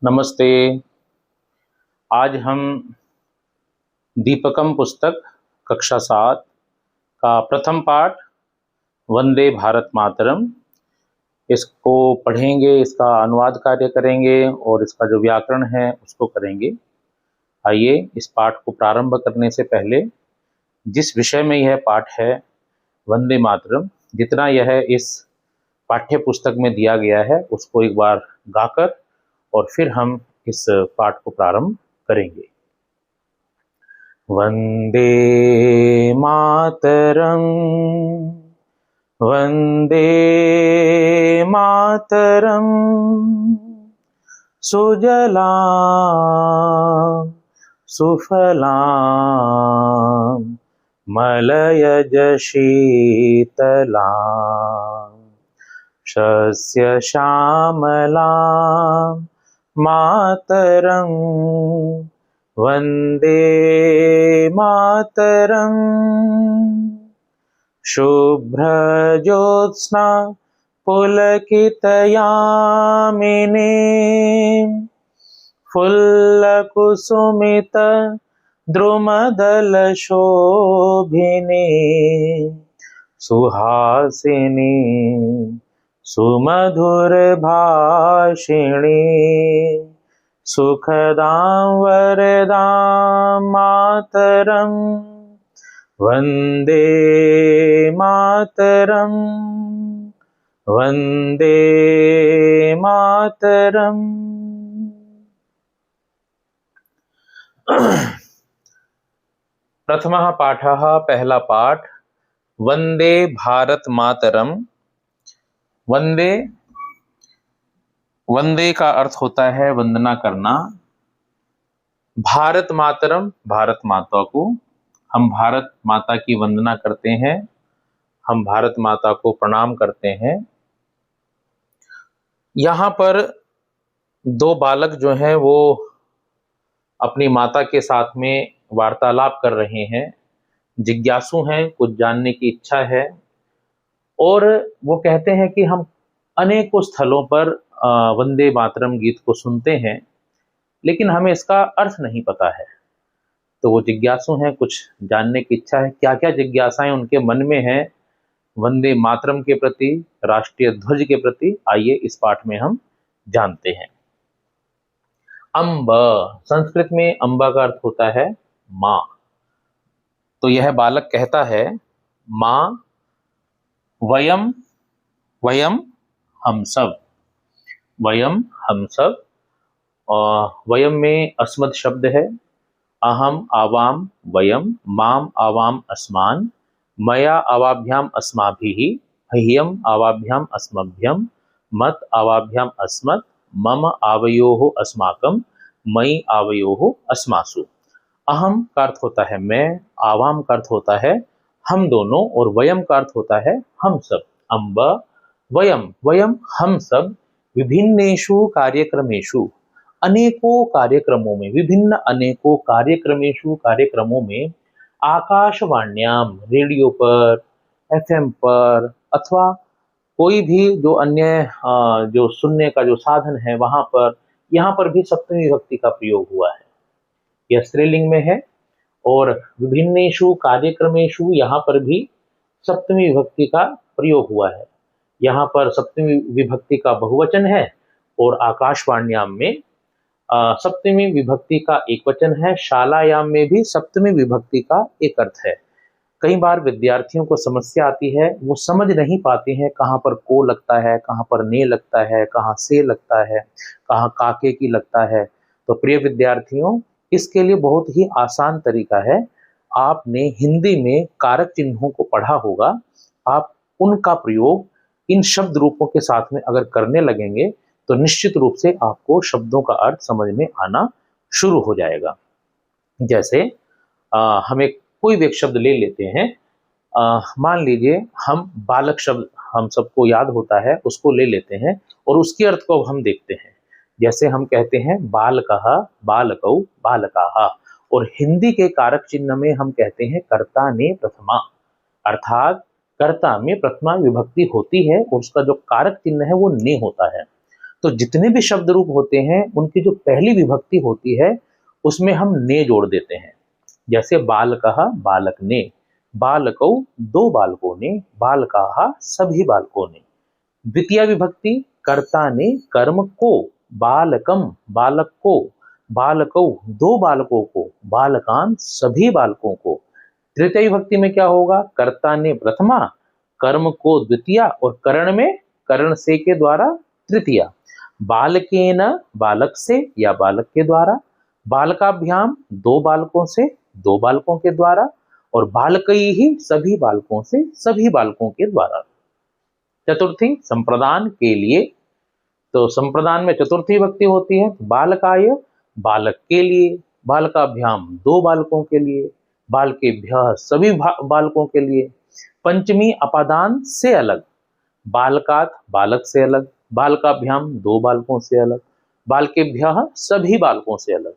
नमस्ते। आज हम दीपकम पुस्तक कक्षा 7 का प्रथम पाठ वंदे भारत मातरम इसको पढ़ेंगे, इसका अनुवाद कार्य करेंगे और इसका जो व्याकरण है उसको करेंगे। आइए इस पाठ को प्रारंभ करने से पहले जिस विषय में यह पाठ है वंदे मातरम, जितना यह इस पाठ्य पुस्तक में दिया गया है उसको एक बार गाकर और फिर हम इस पाठ को प्रारंभ करेंगे। वंदे मातरम, वंदे मातरम, सुजलां सुफलां मलयज शीतलां शस्य श्यामलां मातरं वंदे मातरं। शुभ्रज्योत्स्ना पुलकितयामिनी फुल्लकुसुमित द्रुमदलशोभिनी सुहासिनी सुमधुरभाषिणी सुखदां वरदां मातरं वंदे मातरं वंदे मातरं। प्रथमः पाठः, पहला पाठ वंदे भारत मातरम। वंदे, वंदे का अर्थ होता है वंदना करना। भारत मातरम, भारत माता को, हम भारत माता की वंदना करते हैं, हम भारत माता को प्रणाम करते हैं। यहाँ पर दो बालक जो हैं वो अपनी माता के साथ में वार्तालाप कर रहे हैं, जिज्ञासु हैं, कुछ जानने की इच्छा है और वो कहते हैं कि हम अनेकों स्थलों पर वंदे मातरम गीत को सुनते हैं लेकिन हमें इसका अर्थ नहीं पता है। तो वो जिज्ञासु हैं, कुछ जानने की इच्छा है। क्या क्या जिज्ञासाएं उनके मन में हैं वंदे मातरम के प्रति, राष्ट्रीय ध्वज के प्रति, आइए इस पाठ में हम जानते हैं। अम्ब, संस्कृत में अम्बा का अर्थ होता है माँ। तो यह बालक कहता है माँ वयम, वयम हम सब, वयम हम सब। वयम में अस्मद शब्द है। अहम आवाम वयम, माम आवाम अस्मान, मया आवाभ्याम अस्माभिः, ह्यम आवाभ्याम अस्मभ्यम, मत आवाभ्याम अस्मत्, मम आवयोः अस्माकं, मयि आवयोः अस्मासु। अहम का अर्थ होता है मैं, आवाम का अर्थ होता है हम दोनों और वयम का अर्थ होता है हम सब। अम्ब वयम, वयम हम सब, विभिन्नेषु कार्यक्रमेषु, अनेकों कार्यक्रमों में, विभिन्न अनेकों कार्यक्रमेषु, कार्यक्रमों में, आकाशवाण्याम, रेडियो पर, एफएम पर, अथवा कोई भी जो अन्य जो सुनने का जो साधन है वहां पर, यहाँ पर भी सप्तमी विभक्ति का प्रयोग हुआ है। यह स्त्रीलिंग में है। और विभिन्नेषु कार्यक्रमेषु, यहाँ पर भी सप्तमी विभक्ति का प्रयोग हुआ है। यहाँ पर सप्तमी विभक्ति का बहुवचन है और आकाशवाण्याम में सप्तमी विभक्ति का एक वचन है। शालायाम में भी सप्तमी विभक्ति का एक अर्थ है। कई बार विद्यार्थियों को समस्या आती है, वो समझ नहीं पाते हैं कहाँ पर को लगता है, कहाँ पर ने लगता है, कहाँ से लगता है, कहाँ काके की लगता है। तो प्रिय विद्यार्थियों, इसके लिए बहुत ही आसान तरीका है। आपने हिंदी में कारक चिन्हों को पढ़ा होगा, आप उनका प्रयोग इन शब्द रूपों के साथ में अगर करने लगेंगे तो निश्चित रूप से आपको शब्दों का अर्थ समझ में आना शुरू हो जाएगा। जैसे हम एक कोई भी एक शब्द ले लेते हैं। मान लीजिए हम बालक शब्द, हम सबको याद होता है, उसको ले लेते हैं और उसके अर्थ को हम देखते हैं। जैसे हम कहते हैं बालकः, बालकौ, बालकाः, और हिंदी के कारक चिन्ह में हम कहते हैं कर्ता ने प्रथमा, अर्थात कर्ता में प्रथमा विभक्ति होती है और उसका जो कारक चिन्ह है वो ने होता है। तो जितने भी शब्द रूप होते हैं उनकी जो पहली विभक्ति होती है उसमें हम ने जोड़ देते हैं। जैसे बालकः बालक ने, बालकौ दो बालकों ने, बालकाः सभी बालकों ने। द्वितीय विभक्ति कर्ता ने कर्म को, बालकम बालक को, बालकौ दो बालकों को, बालकान सभी बालकों को। तृतीय विभक्ति में क्या होगा, कर्ता ने प्रथमा, कर्म को द्वितीया और करण में करण से के द्वारा तृतीया। बालकेन बालक से या बालक के द्वारा, बालकाभ्याम दो बालकों से दो बालकों के द्वारा, और बालकैहि सभी बालकों से सभी बालकों के द्वारा। चतुर्थी संप्रदान के लिए, तो संप्रदान में चतुर्थी विभक्ति होती है। बालकाय बालक के लिए, बालकाभ्याम दो बालकों के लिए, बालकेभ्यः सभी बालकों के लिए। पंचमी अपादान से अलग, बालकात् बालक से अलग, बालकाभ्याम दो बालकों से अलग, बालकेभ्यः सभी बालकों से अलग।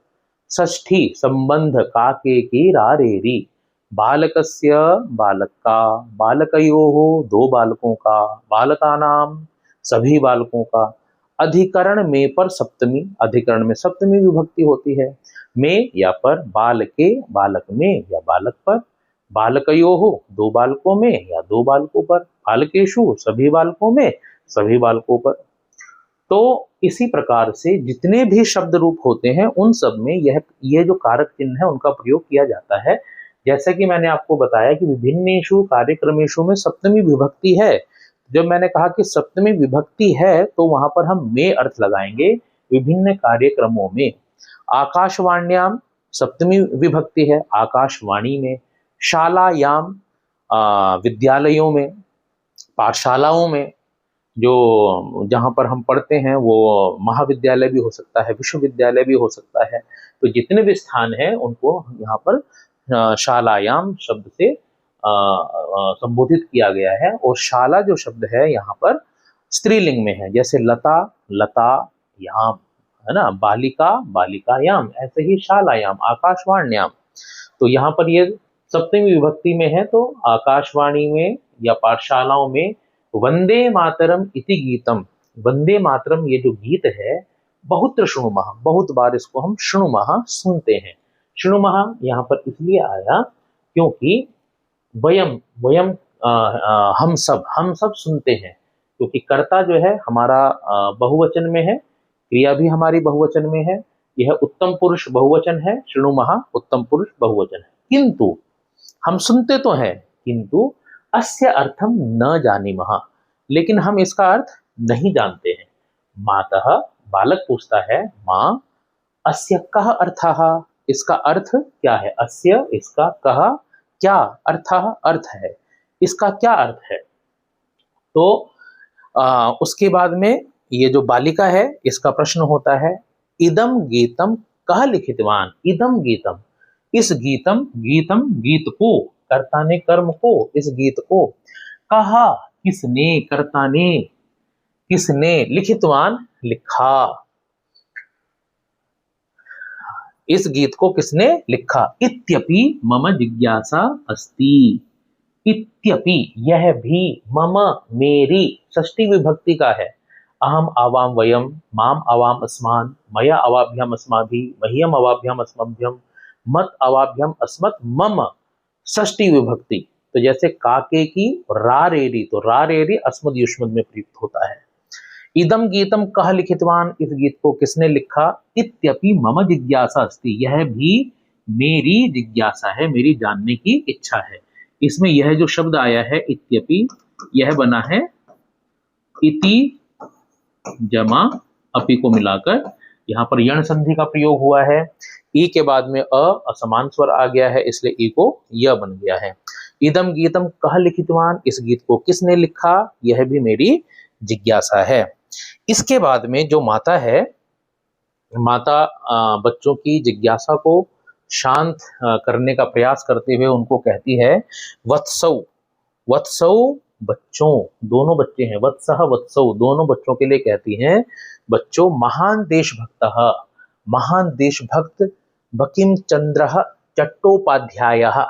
षष्ठी संबंध काके की रारेरी, बालकस्य बालक का, बालकयोः दो बालकों का, बालकानाम सभी बालकों का। अधिकरण में पर सप्तमी, अधिकरण में सप्तमी विभक्ति होती है। में या पर, बालके बालक में या बालक पर, बालकयोः दो बालकों में या दो बालकों पर, बालकेषु सभी बालकों में सभी बालकों पर। तो इसी प्रकार से जितने भी शब्द रूप होते हैं उन सब में ये जो कारक चिन्ह है उनका प्रयोग किया जाता है। जैसे कि मैंने आपको बताया कि विभिन्नेषु कार्यक्रमेषु में सप्तमी विभक्ति है। जब मैंने कहा कि सप्तमी विभक्ति है तो वहां पर हम में अर्थ लगाएंगे विभिन्न कार्यक्रमों में। आकाशवाण्याम सप्तमी विभक्ति है, आकाशवाणी में। शालायाम विद्यालयों में, पाठशालाओं में, जो जहाँ पर हम पढ़ते हैं वो महाविद्यालय भी हो सकता है, विश्वविद्यालय भी हो सकता है। तो जितने भी स्थान हैं उनको यहाँ पर शालायाम शब्द से संबोधित किया गया है। और शाला जो शब्द है यहाँ पर स्त्रीलिंग में है, जैसे लता लता याम है ना, बालिका बालिकायाम, ऐसे ही शालायाम आकाशवाण्याम। तो यहाँ पर ये सप्तमी विभक्ति में है, तो आकाशवाणी में या पाठशालाओं में वंदे मातरम इति गीतम, वंदे मातरम ये जो गीत है बहुत्र शृणुमः, बहुत बार इसको हम शृणुमः सुनते हैं। शृणुमः यहाँ पर इसलिए आया क्योंकि वयम वयम हम सब सुनते हैं, क्योंकि कर्ता जो है हमारा बहुवचन में है, क्रिया भी हमारी बहुवचन में है। यह उत्तम पुरुष बहुवचन है, शृणुमः उत्तम पुरुष बहुवचन है। किंतु हम सुनते तो हैं, किंतु अस्य अर्थम न जानीमः, लेकिन हम इसका अर्थ नहीं जानते हैं। मातः बालक पूछता है, माँ अस्य कः अर्थः, इसका अर्थ क्या है। अस्य इसका, कः क्या, अर्थः अर्थ है, इसका क्या अर्थ है। तो उसके बाद में ये जो बालिका है इसका प्रश्न होता है, इदम गीतम कः लिखितवान, इदम गीतम, इस गीतम, गीतम गीत को, कर्ता ने कर्म को, इस गीत को, कहा किसने, कर्ता ने, किसने, लिखितवान लिखा, इस गीत को किसने लिखा। इत्यपि मम जिज्ञासा अस्ति, इत्यपि यह भी, मम मेरी, षष्ठी विभक्ति का है। अहम आवाम वयम, माम आवाम अस्मान, मया अवाभ्यम अस्माभिः, मह्यम अवाभ्यम अस्मभ्यम, मत अवाभ्यम अस्मत्, मम, षष्ठी विभक्ति। तो जैसे काके की रारेरी, तो रारेरी अस्मद युष्मद में प्रयुक्त होता है। इदम गीतम कः लिखितवान, इस गीत को किसने लिखा। इत्यपि मम जिज्ञासा अस्ति, यह भी मेरी जिज्ञासा है, मेरी जानने की इच्छा है। इसमें यह जो शब्द आया है इत्यपि, यह बना है इति जमा अपि को मिलाकर, यहाँ पर यण संधि का प्रयोग हुआ है। ई के बाद में असमान स्वर आ गया है, इसलिए ई को य बन गया है। इदम गीतम कः लिखितवान, इस गीत को किसने लिखा, यह भी मेरी जिज्ञासा है। इसके बाद में जो माता है, माता बच्चों की जिज्ञासा को शांत करने का प्रयास करते हुए उनको कहती है, वत्सौ, वत्सौ बच्चों, दोनों बच्चे हैं, वत्सः वत्सौ दोनों बच्चों के लिए कहती हैं, बच्चों महान देशभक्तः, महान देशभक्त बंकिम चंद्र चट्टोपाध्यायः,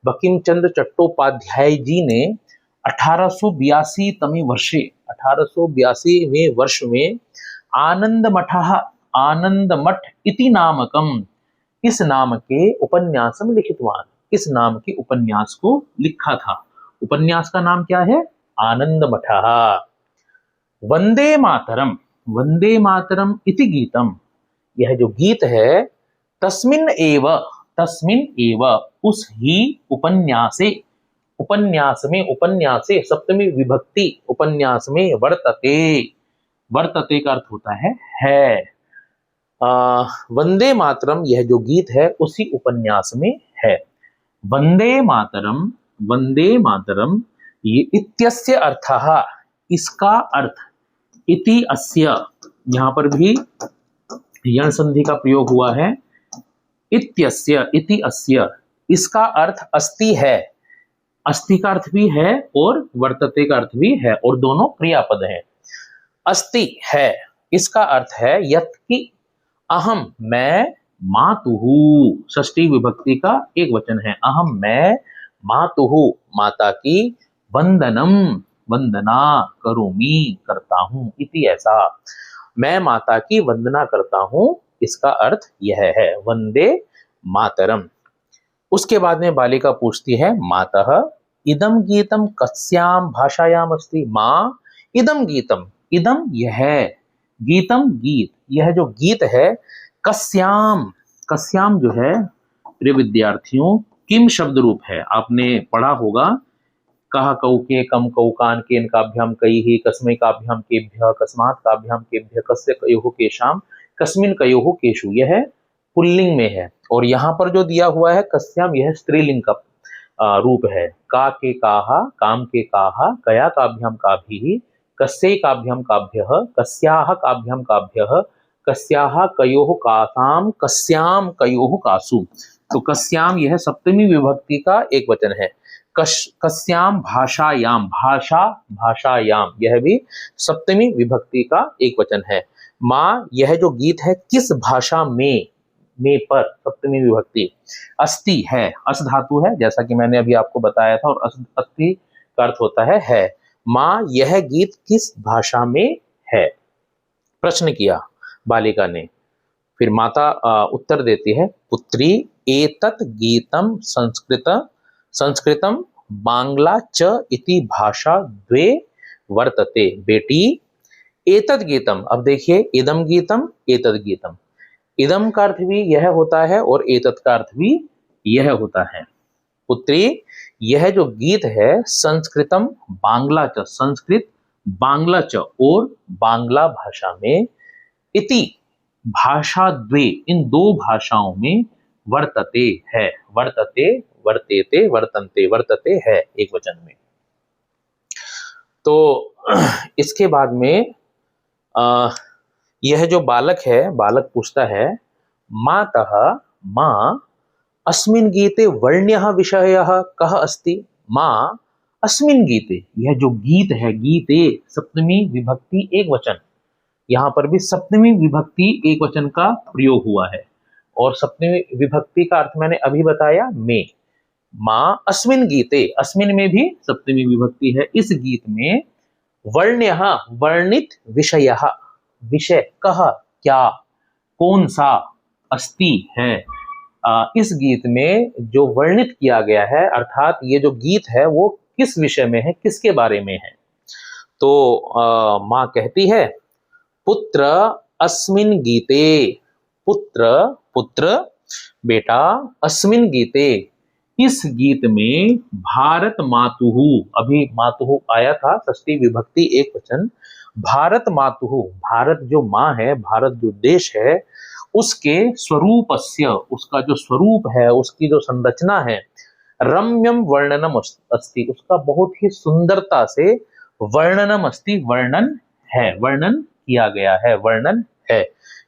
बंकिम चंद्र चट्टोपाध्याय जी ने 1882 तमे वर्षे, 1882वें वर्ष में आनंद मठः, आनंद मठ इति नामकम, इस नाम के उपन्यासम लिखितवान, इस नाम के उपन्यास को लिखा था। उपन्यास का नाम क्या है? आनंद मठः। वंदे मातरम, वंदे मातरम इति गीतम, यह जो गीत है, तस्मिन एव, तस्मिन एव, उस ही उपन्यासे, उपन्यास में, उपन्यासे सप्तमी विभक्ति, उपन्यास में वर्तते, वर्तते का अर्थ होता है। वंदे मातरम, यह जो गीत है उसी उपन्यास में है। वंदे मातरम, वंदे मातरम, ये इत्यस्य अर्थः, इसका अर्थ, इति अस्य, यहां पर भी यण संधि का प्रयोग हुआ है। इत्यस्य, इति अस्य, इसका अर्थ अस्ति है, अस्ति का अर्थ भी है और वर्तते का अर्थ भी है, और दोनों क्रियापद हैं। अस्ति है, इसका अर्थ है यत् कि अहम, मैं, मातुहु, षष्ठी विभक्ति का एक वचन है। अहम, मैं, मातुहु, माता की, वंदनम, वंदना, करोमि, करता हूं, इति ऐसा, मैं माता की वंदना करता हूं, इसका अर्थ यह है, वंदे मातरम। उसके बाद में बालिका पूछती है, मातः इदम गीतम कस्याम भाषायाम अस्ति? माँ, इदम गीतम, इदम यह, गीतम गीत, यह जो गीत है, कस्याम, कस्याम जो है प्रिय विद्यार्थियों किम शब्द रूप है, आपने पढ़ा होगा, कह कौ के, कम कौ कान के, इनकाभ्याम कई ही, कस्मै काभ्याम केभ्य, कस्मात् काभ्याम केभ्य, कस्य कयोः केशाम, कस्मिन कयोः केशु, यह पुल्लिंग में है। और यहाँ पर जो दिया हुआ है कस्याम, यह स्त्रीलिंग का रूप है। का के काहा, काम के काहा, कया काभ्याम काभिः, कस्यै काभ्याम काभ्यः, कस्याः काभ्याम काभ्यः, कस्याः कयोः कासाम, कस्याम कयोः कासु। तो कस्याम यह सप्तमी विभक्ति का एक वचन है। कस्याम भाषायाम, भाषा, भाषायाम, यह भी सप्तमी विभक्ति का एक वचन है। माँ, यह जो गीत है किस भाषा में पर, सप्तमी विभक्ति। अस्ति है, अस धातु है, जैसा कि मैंने अभी आपको बताया था, और अस्ति का अर्थ होता है। माँ, यह गीत किस भाषा में है? प्रश्न किया बालिका ने। फिर माता उत्तर देती है, पुत्री एतत् गीतम संस्कृतम बांग्ला च इति भाषा द्वे वर्तते। बेटी, एतत् गीतम, अब देखिए, इदम गीतम, एतत् गीतम, इदम का अर्थ भी यह होता है और एतत् का अर्थ भी यह होता है। पुत्री, यह जो गीत है, संस्कृतम बांग्ला च, संस्कृत बांग्ला च और बांग्ला भाषा में, इति भाषा द्वे, इन दो भाषाओं में, वर्तते है, वर्तते, वर्तेते, वर्तन्ते, वर्तते है एक वचन में। तो इसके बाद में यह जो बालक है, बालक पूछता है, मातः, माँ, अस्मिन् गीते वर्ण्यः विषयः कः अस्ति? माँ, अस्मिन् गीते, यह जो गीत है, गीते सप्तमी विभक्ति एक वचन, यहाँ पर भी सप्तमी विभक्ति एक वचन का प्रयोग हुआ है, और सप्तमी विभक्ति का अर्थ मैंने अभी बताया, में। माँ, अस्मिन् गीते, अस्मिन् में भी सप्तमी विभक्ति है, इस गीत में, वर्ण्यः, वर्णित, विषयः, विषय, कह, क्या, कौन सा, अस्ति है, इस गीत में जो वर्णित किया गया है, अर्थात ये जो गीत है वो किस विषय में है, किसके बारे में है? तो माँ कहती है, पुत्र अस्मिन् गीते, पुत्र, पुत्र, बेटा, अस्मिन् गीते, इस गीत में, भारत मातुहु, अभी मातुहु आया था, षष्ठी विभक्ति एक वचन, भारत मातुहु, भारत जो माँ है, भारत जो देश है, उसके स्वरूपस्य, उसका जो स्वरूप है, उसकी जो संरचना है, रम्यम वर्णनम अस्ति, उसका बहुत ही सुंदरता से वर्णनम अस्ति, वर्णन है, वर्णन किया गया है, वर्णन है।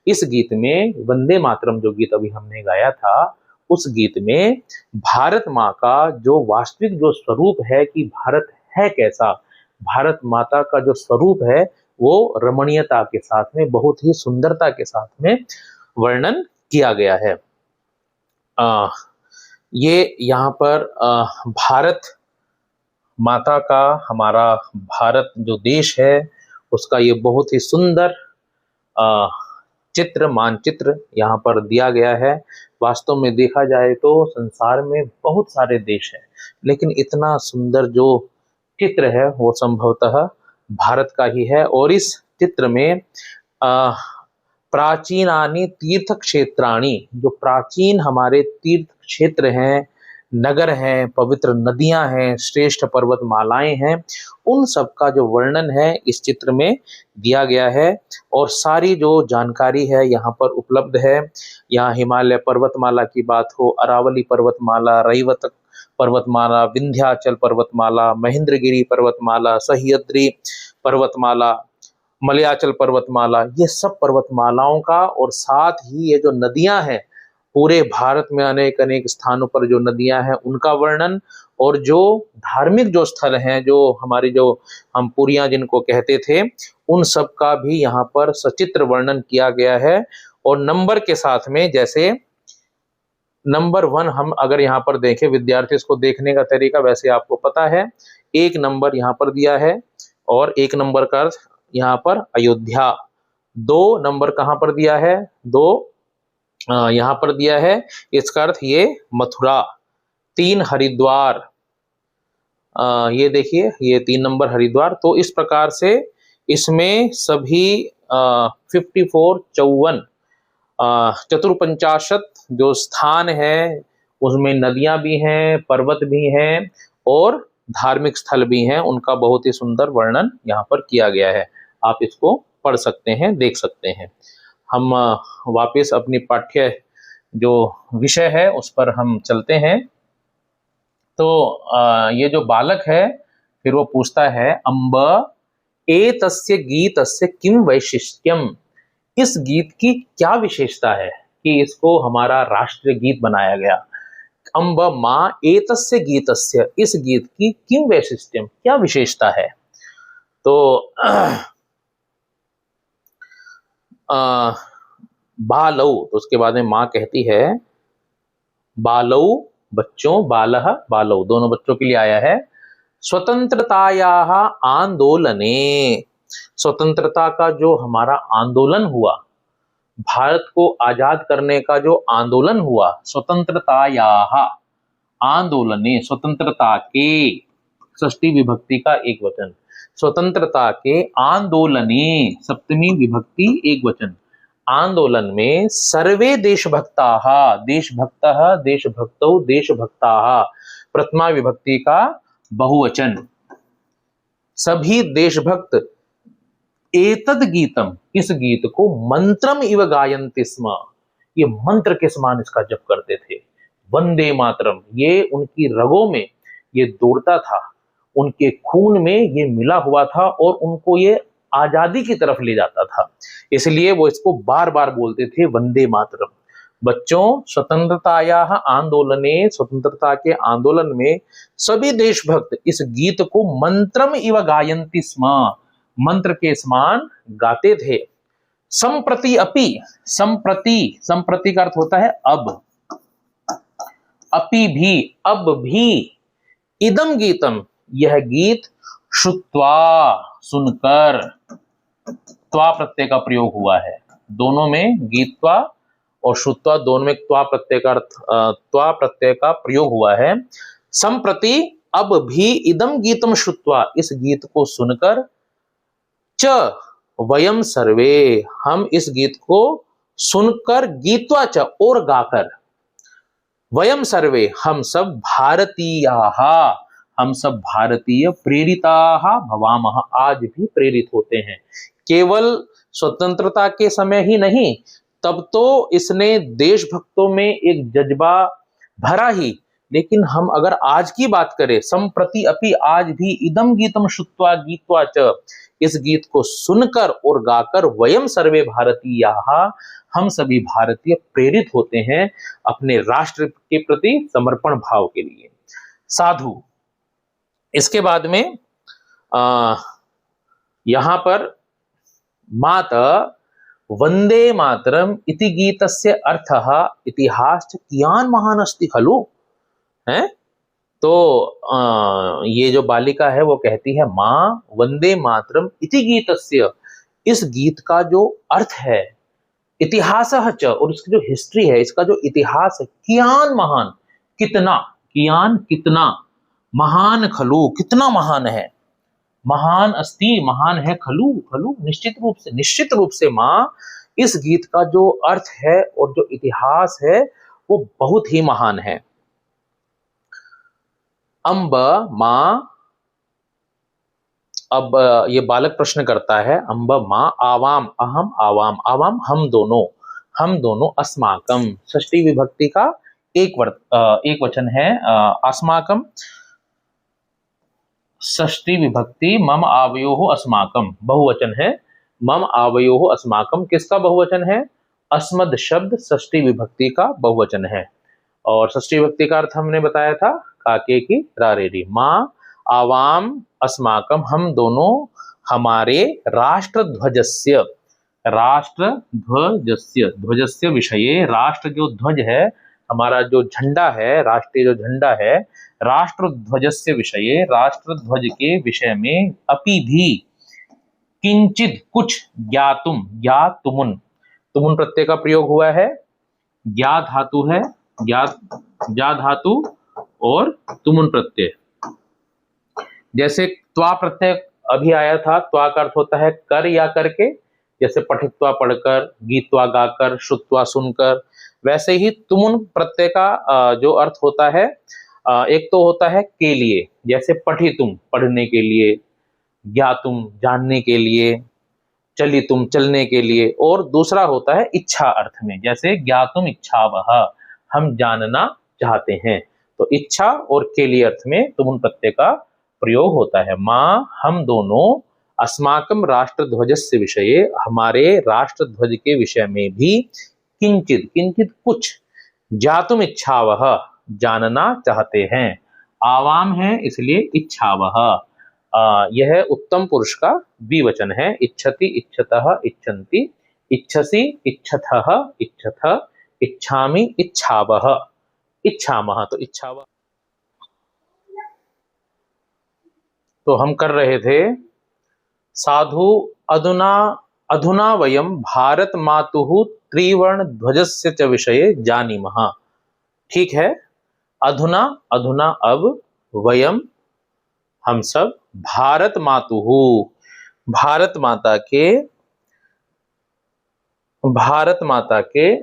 इस गीत में, वंदे मातरम जो गीत अभी हमने गाया था, उस गीत में भारत माँ का जो वास्तविक जो स्वरूप है कि भारत है कैसा, भारत माता का जो स्वरूप है वो रमणीयता के साथ में, बहुत ही सुंदरता के साथ में वर्णन किया गया है। ये यहाँ पर भारत माता का, हमारा भारत जो देश है, उसका ये बहुत ही सुंदर चित्र मानचित्र यहाँ पर दिया गया है। वास्तव में देखा जाए तो संसार में बहुत सारे देश हैं, लेकिन इतना सुंदर जो चित्र है वो संभवतः भारत का ही है। और इस चित्र में प्राचीनानि तीर्थ क्षेत्राणि, जो प्राचीन हमारे तीर्थ क्षेत्र हैं, नगर हैं, पवित्र नदियां हैं, श्रेष्ठ पर्वतमालाएं हैं, उन सब का जो वर्णन है इस चित्र में दिया गया है। और सारी जो जानकारी है यहाँ पर उपलब्ध है। यहाँ हिमालय पर्वतमाला की बात हो, अरावली पर्वतमाला, रैवत पर्वतमाला, विंध्याचल पर्वतमाला, महेंद्रगिरी पर्वतमाला, सह्याद्री पर्वतमाला, मलयाचल पर्वतमाला, ये सब पर्वतमालाओं का, और साथ ही ये जो नदियां हैं, पूरे भारत में अनेक अनेक स्थानों पर जो नदियां हैं उनका वर्णन, और जो धार्मिक जो स्थल हैं, जो हमारी जो हम पुरियां जिनको कहते थे, उन सब का भी यहाँ पर सचित्र वर्णन किया गया है। और नंबर के साथ में, जैसे नंबर 1 हम अगर यहाँ पर देखें, विद्यार्थी इसको देखने का तरीका वैसे आपको पता है, 1 नंबर यहाँ पर दिया है, और 1 नंबर का अर्थ यहाँ पर अयोध्या। 2 नंबर कहाँ पर दिया है, 2 यहाँ पर दिया है, इसका अर्थ ये मथुरा। 3 हरिद्वार, ये देखिए ये 3 नंबर हरिद्वार। तो इस प्रकार से इसमें सभी 54 54 चतुर्पंचाशत जो स्थान है उसमें नदियां भी हैं, पर्वत भी हैं और धार्मिक स्थल भी हैं, उनका बहुत ही सुंदर वर्णन यहाँ पर किया गया है। आप इसको पढ़ सकते हैं, देख सकते हैं। हम वापस अपनी पाठ्य जो विषय है उस पर हम चलते हैं। तो ये जो बालक है फिर वो पूछता है, अम्ब एतस्य गीतस्य किम वैशिष्ट्यम, इस गीत की क्या विशेषता है कि इसको हमारा राष्ट्रीय गीत बनाया गया। अम्ब माँ एतस्य गीतस्य, इस गीत की किम वैशिष्ट्यम, क्या विशेषता है। तो बालौ, तो उसके बाद में माँ कहती है, बालौ बच्चों, बालह बालौ दोनों बच्चों के लिए आया है। स्वतंत्रतायाः आंदोलने, स्वतंत्रता का जो हमारा आंदोलन हुआ, भारत को आजाद करने का जो आंदोलन हुआ, स्वतंत्रतायाः आंदोलने, स्वतंत्रता के, षष्ठी विभक्ति का एक वचन, स्वतंत्रता के आंदोलने, सप्तमी विभक्ति एक वचन, आंदोलन में सर्वे देशभक्ताः, देशभक्तः देशभक्तौ देशभक्ताः, प्रथमा विभक्ति का बहुवचन, सभी देशभक्त एतद गीतम, इस गीत को मंत्रम इव गायन्ति स्म, ये मंत्र के समान इसका जप करते थे। वंदे मातरम, ये उनकी रगों में ये दौड़ता था, उनके खून में ये मिला हुआ था और उनको ये आजादी की तरफ ले जाता था, इसलिए वो इसको बार बार बोलते थे, वंदे मातरम। बच्चों, स्वतंत्रतायाः आंदोलने, स्वतंत्रता के आंदोलन में सभी देशभक्त इस गीत को मंत्रम इव गायन्ति स्म, मंत्र के समान गाते थे। संप्रति अपि, संप्रति, संप्रति का अर्थ होता है अब, अपि भी, अब भी, इदम गीतम, यह गीत, श्रुत्वा सुनकर, त्वा प्रत्यय का प्रयोग हुआ है, दोनों में गीत्वा और श्रुत्वा दोनों में त्वा प्रत्यय का अर्थ, त्वा प्रत्यय का प्रयोग हुआ है। संप्रति, अब भी, इदम गीतम श्रुत्वा, इस गीत को सुनकर, च वयम सर्वे, हम इस गीत को सुनकर, गीत्वा च और गाकर, वयम सर्वे हम सब, भारतीयाः हम सब भारतीय, प्रेरिताः भवामः आज भी प्रेरित होते हैं। केवल स्वतंत्रता के समय ही नहीं, तब तो इसने देशभक्तों में एक जज्बा भरा ही, लेकिन हम अगर आज की बात करें, संप्रति अपि, आज भी, इदम गीतम श्रुत्वा गीत्वा च, इस गीत को सुनकर और गाकर, वयम सर्वे भारतीयाः हम सभी भारतीय प्रेरित होते हैं अपने राष्ट्र के प्रति समर्पण भाव के लिए। साधु, इसके बाद में यहां पर माता वंदे मातरम इति गीतस्य अर्थः इतिहासः कियान् महान् अस्ति खलु, हैं। तो ये जो बालिका है वो कहती है, माँ वंदे मातरम इति गीतस्य, इस गीत का जो अर्थ है, इतिहासः च, और इसकी जो हिस्ट्री है, इसका जो इतिहास है, कियान महान, कितना, कियान कितना, महान खलु, कितना महान है, महान अस्ति, महान है खलु, खलु निश्चित रूप से माँ, इस गीत का जो अर्थ है और जो इतिहास है वो बहुत ही महान है। अम्ब माँ, अब ये बालक प्रश्न करता है, अम्ब माँ, आवाम, अहम, आवाम, आवाम हम दोनों, हम दोनों, अस्माकम, षष्ठी विभक्ति का एक वचन है, अस्माकम, षष्ठी विभक्ति, मम आवयोः अस्माकम, बहुवचन है, मम आवयोः अस्माकम, किसका बहुवचन है, अस्मद शब्द षष्ठी विभक्ति का बहुवचन है। और षष्ठी विभक्ति का अर्थ हमने बताया था, काके की रारेरी, माँ, आवाम, अस्माकम, हम दोनों, हमारे, राष्ट्रध्वजस्य, राष्ट्रध्वजस्य, ध्वजस्य विषये, राष्ट्र जो ध्वज है, हमारा जो झंडा है, राष्ट्रीय जो झंडा है, राष्ट्रध्वजस्य विषये, राष्ट्रध्वज के विषय में, अपि भी, किंचित कुछ, ज्ञातुम, ज्ञातुमुन, तुमुन प्रत्यय का प्रयोग हुआ है, ज्ञा धातु है, ज्ञा धातु और तुमुन प्रत्यय, जैसे त्वा प्रत्यय अभी आया था, त्वा का अर्थ होता है कर या करके, जैसे पठित्वा पढ़कर, गीतवा गाकर, श्रुत्वा सुनकर, वैसे ही तुमुन प्रत्यय का जो अर्थ होता है, एक तो होता है के लिए, जैसे पठितुम, पढ़ने के लिए, ज्ञातुम, जानने के लिए, चलितुम, चलने के लिए, और दूसरा होता है इच्छा अर्थ में, जैसे ज्ञातुम इच्छावह, हम जानना चाहते हैं। तो इच्छा और के लिए अर्थ में तुमुन प्रत्यय का प्रयोग होता है। माँ, हम दोनों, अस्माकम राष्ट्रध्वजस्य विषये, हमारे राष्ट्रध्वज के विषय में भी, किंचित, किंचित कुछ, ज्ञातुम इच्छावह, जानना चाहते हैं, आवाम है इसलिए इच्छावह, यह उत्तम पुरुष का द्विवचन है, इच्छति, इच्छतः, इच्छन्ति, इच्छसि, इच्छतः, इच्छथ, इच्छामि, इच्छावह, इच्छामः, तो इच्छावह। तो हम कर रहे थे, साधु अधुना, अधुना वयम भारत मातुः त्रिवर्ण ध्वजस्य च विषये जानीमः। ठीक है, अधुना, अधुना अब, वयम हम सब, भारत मातुः, भारत माता के, भारत माता के,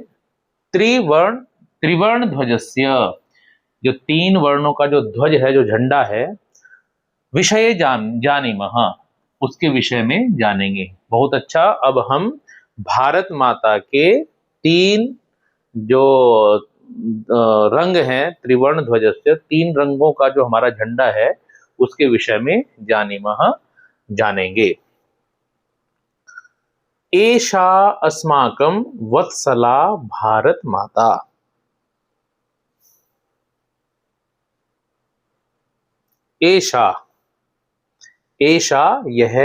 त्रिवर्ण, त्रिवर्ण ध्वजस्य, जो तीन वर्णों का जो ध्वज है, जो झंडा है, विषय जानीमः, उसके विषय में जानेंगे। बहुत अच्छा, अब हम भारत माता के तीन जो रंग हैं, त्रिवर्ण ध्वजस्य, तीन रंगों का जो हमारा झंडा है, उसके विषय में जानीमः, जानेंगे। एषा अस्माकं वत्सला भारत माता, एषा, एषा यह,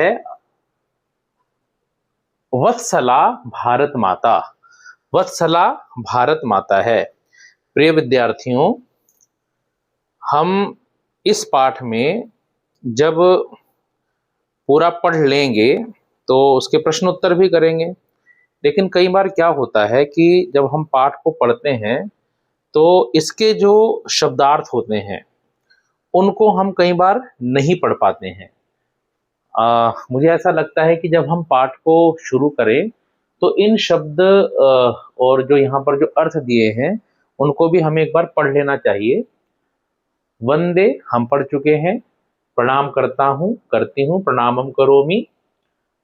वत्सला भारत माता, वत्सला भारत माता है। प्रिय विद्यार्थियों, हम इस पाठ में जब पूरा पढ़ लेंगे तो उसके प्रश्न उत्तर भी करेंगे, लेकिन कई बार क्या होता है कि जब हम पाठ को पढ़ते हैं तो इसके जो शब्दार्थ होते हैं उनको हम कई बार नहीं पढ़ पाते हैं। मुझे ऐसा लगता है कि जब हम पाठ को शुरू करें तो इन शब्द और जो यहाँ पर जो अर्थ दिए हैं उनको भी हमें एक बार पढ़ लेना चाहिए। वंदे हम पढ़ चुके हैं, प्रणाम करता हूँ, करती हूँ, प्रणामम करोमि,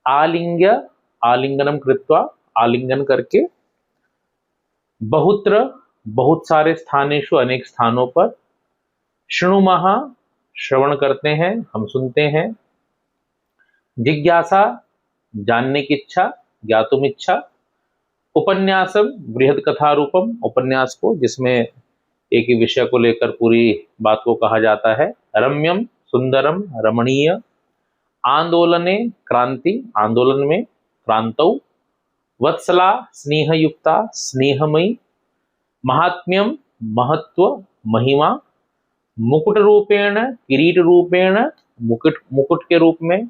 आलिंग्य, आलिंगनम कृत्वा, आलिंगन करके, बहुत्र, बहुत सारे स्थानेषु, अनेक स्थानों पर, शृणुमः, श्रवण करते हैं, हम सुनते हैं, जिज्ञासा, जानने की इच्छा, ज्ञातुम इच्छा, उपन्यासम, बृहद कथा रूपम, उपन्यास को जिसमें एक ही विषय को लेकर पूरी बात को कहा जाता है, रम्यम, सुंदरम, रमणीय, आंदोलने, क्रांति, आंदोलन में, क्रांतौ, वत्सला, स्नेहयुक्ता, स्नेहमयी, महात्म्यम, महत्व, महिमा, मुकुट रूपेण, किरीट रूपेण, मुकुट, मुकुट के रूप में,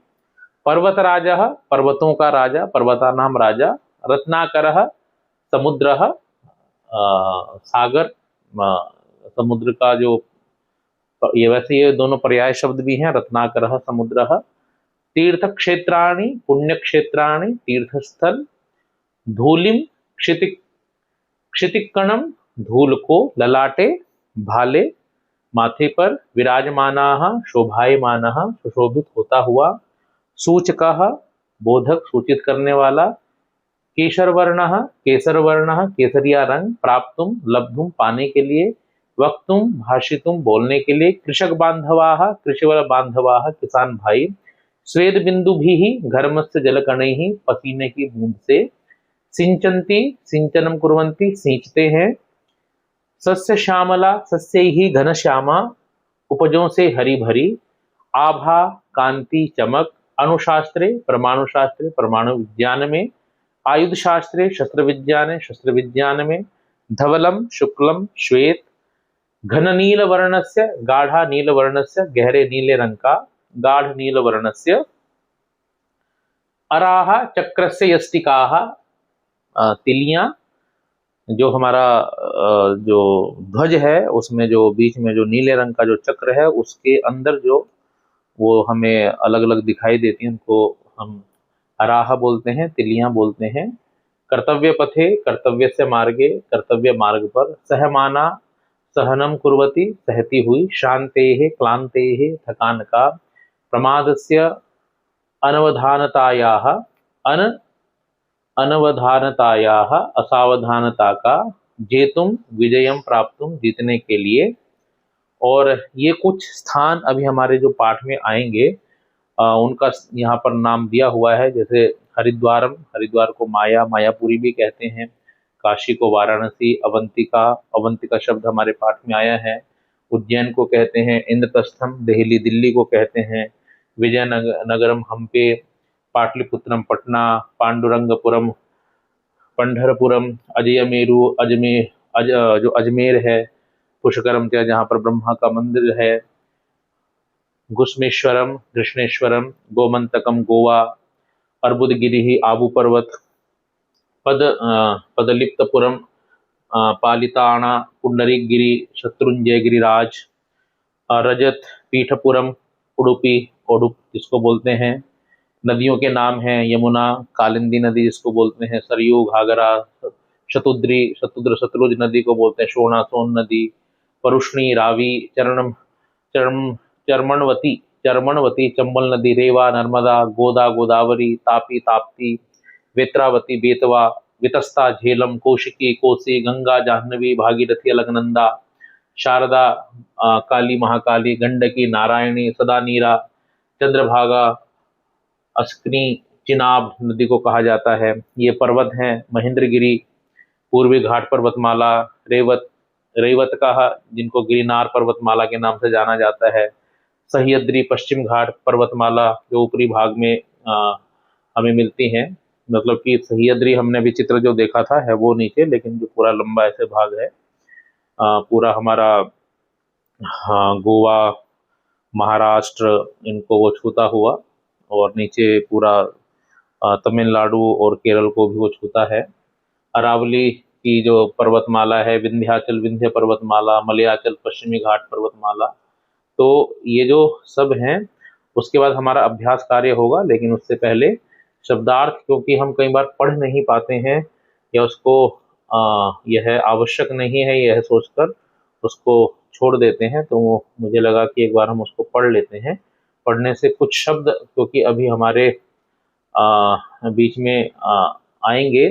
पर्वतराजः, पर्वतों का राजा, पर्वतानां राजा। रत्नाकरः, समुद्रः, सागर, समुद्र का जो, ये वैसे ये दोनों पर्याय शब्द भी हैं, रत्नाकरः, समुद्रः। तीर्थक्षेत्राणि, पुण्यक्षेत्राणि, तीर्थस्थल। धूलिम, क्षिति क्षितिकणम, धूल को। ललाटे, भाले, माथे पर। विराजमानाः, शोभायमानः, सुशोभित होता हुआ। सूचकः, बोधक, सूचित करने वाला। केशरवर्णः, केसरवर्णः, केसरिया रंग। प्राप्तुम, लब्धुम, पाने के लिए। वक्तुम, भाषितुम, बोलने के लिए। कृषक बांधवाः, कृषिवल बांधवाः, किसान भाई। स्वेद बिंदुभिः, घर्मस्य जलकणैः, पसीने की बूंद से। सिंचन्ति, सिंचनम कुर्वन्ति, सींचते हैं। सस्य श्यामला, सस्य ही घनश्यामा, उपजों से हरी भरी। आभा, कांति, चमक। अणुशास्त्रे, परमाणु शास्त्रे, परमाणु विज्ञान में। आयुध शास्त्रे, शस्त्र विज्ञान, शस्त्र विज्ञान में। धवलम, शुक्लम, श्वेत। घन नील वर्णस्य, गाढ़ा नील वर्णस्य, गहरे नीले रंग का। गाढ़ नील वर्णस्य। अराह, चक्रस्य यष्टिकाः, तिलियां। जो हमारा जो ध्वज है उसमें जो बीच में जो नीले रंग का जो चक्र है उसके अंदर जो वो हमें अलग अलग दिखाई देती हैं, उनको हम अराह बोलते हैं, तिलियां बोलते हैं। कर्तव्य पथे, कर्तव्य से मार्गे, कर्तव्य मार्ग पर। सहमाना, सहनम कुर्वती, सहती हुई। शांतेः, क्लांतेः, थकान का। प्रमादस्य, अनवधानतायाः, अनवधानतायाः, असावधानता का। जेतुम, विजयम प्राप्तुम, जीतने के लिए। और ये कुछ स्थान अभी हमारे जो पाठ में आएंगे उनका यहाँ पर नाम दिया हुआ है। जैसे हरिद्वारम, हरिद्वार को माया, मायापुरी भी कहते हैं। काशी को वाराणसी, अवंतिका, अवंतिका शब्द हमारे पाठ में आया है। उज्जैन को कहते हैं इंद्रप्रस्थम, दिल्ली, दिल्ली को कहते हैं विजयनगरम, हम्पे। पाटलिपुत्रम, पटना। पांडुरंगपुरम, पंढरपुरम। अजयमेरु, जो अजमेर है। पुष्करम, क्या जहाँ पर ब्रह्मा का मंदिर है। घुस्मेश्वरम, कृष्णेश्वरम। गोमंतकम, गोवा। अर्बुदगिरि, आबू पर्वत। पदलिप्तपुरम, पालिताना, पुंडरीकगिरि, शत्रुंजय गिरिराज। रजत पीठपुरम, उडुपी, ओडुप जिसको बोलते हैं। नदियों के नाम हैं यमुना, कालिंदी नदी जिसको बोलते हैं, सरयू, घाघरा, शतुद्री, शतुद्र, सतलुज नदी को बोलते हैं, शोणा, सोन नदी। परुष्णी, रावी, चर्मणवती, चर्मणवती, चंबल नदी। रेवा, नर्मदा, गोदा, गोदावरी। तापी, ताप्ती। वेत्रावती, बेतवा। वितस्ता, झेलम, कौशिकी, कोसी। गंगा, जाह्नवी, भागीरथी, अलकनंदा। शारदा, काली, महाकाली। गंडकी, नारायणी, सदानीरा। चंद्रभागा, अस्कनी, चिनाब नदी को कहा जाता है। ये पर्वत हैं महेंद्रगिरी, पूर्वी घाट पर्वतमाला। रेवत, रेवत का, जिनको गिरनार पर्वतमाला के नाम से जाना जाता है। सह्याद्री, पश्चिम घाट पर्वतमाला जो ऊपरी भाग में हमें मिलती हैं। मतलब कि सह्याद्री हमने अभी चित्र जो देखा था है वो नीचे, लेकिन जो पूरा लंबा ऐसे भाग है पूरा हमारा, हाँ, गोवा, महाराष्ट्र, इनको वो छूता हुआ। और नीचे पूरा तमिलनाडु और केरल को भी वो छूता है। अरावली की जो पर्वतमाला है, विंध्याचल, विंध्य पर्वतमाला। मलयाचल, पश्चिमी घाट पर्वतमाला। तो ये जो सब हैं, उसके बाद हमारा अभ्यास कार्य होगा, लेकिन उससे पहले शब्दार्थ, क्योंकि हम कई बार पढ़ नहीं पाते हैं या उसको यह आवश्यक नहीं है यह सोचकर उसको छोड़ देते हैं, तो मुझे लगा कि एक बार हम उसको पढ़ लेते हैं। पढ़ने से कुछ शब्द, क्योंकि अभी हमारे बीच में आएंगे।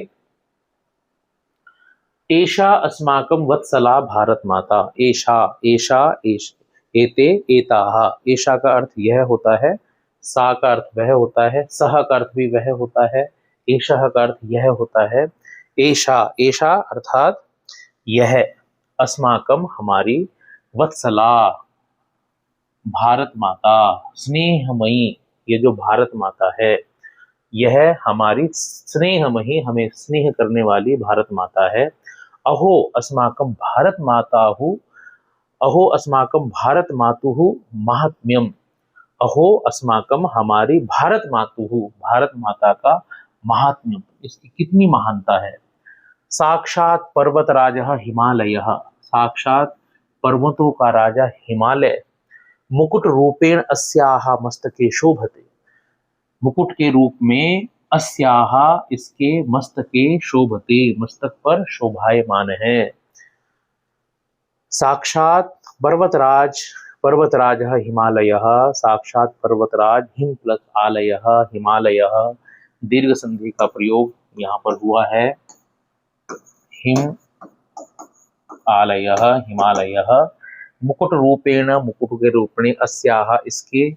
एषा अस्माकं वत्सला भारत माता। एषा, एषा, एते, एताः। एषा का अर्थ यह होता है, सा का अर्थ वह होता है, सह का अर्थ भी वह होता है, एषः का अर्थ यह होता है। एषा, एषा अर्थात यह, अस्माकम हमारी, वत्सला भारत माता, स्नेहमयी, ये जो भारत माता है यह हमारी स्नेहमयी, हमें स्नेह करने वाली भारत माता है। अहो अस्माकं भारत माताहु, अहो अस्माकं भारत मातुहु महात्म्यम। अहो अस्माकम, हमारी भारत मातु, भारत माता का महात्म्य, इसकी कितनी महानता है। साक्षात पर्वतराज हिमालय, साक्षात पर्वतों का राजा हिमालय, मुकुट रूपेण अस्याह मस्तके शोभते, मुकुट के रूप में अस्याह, इसके मस्तके शोभते, मस्तक पर शोभायमान है। साक्षात पर्वतराज, पर्वतराज हिमालय, साक्षात पर्वतराज, हिम प्लस आलय हिमालय, दीर्घ संधि का प्रयोग यहाँ पर हुआ है। हिम आलय हिमालय, मुकुट रूपेण, मुकुट के रूप में, अस्याह, इसके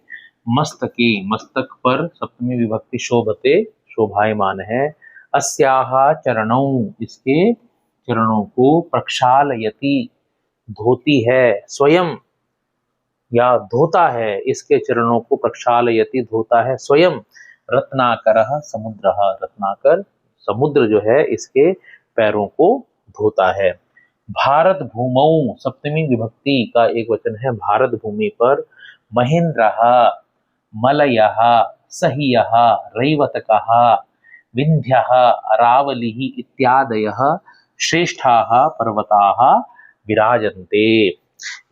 मस्तके, मस्तक पर सप्तमी विभक्ति शोभते, शोभायमान है। अस्याह चरणों, इसके चरणों को प्रक्षालयति, धोती है, स्वयं या धोता है, इसके चरणों को प्रक्षालयति, धोता है स्वयं। रत्नाकर समुद्र, रत्नाकर समुद्र जो है इसके पैरों को धोता है। भारत भूमौ, सप्तमी विभक्ति का एक वचन है, भारत भूमि पर, महेंद्र मलय सह्य रैवतक विंध्य अरावली इत्यादय श्रेष्ठाः पर्वताः विराजन्ते।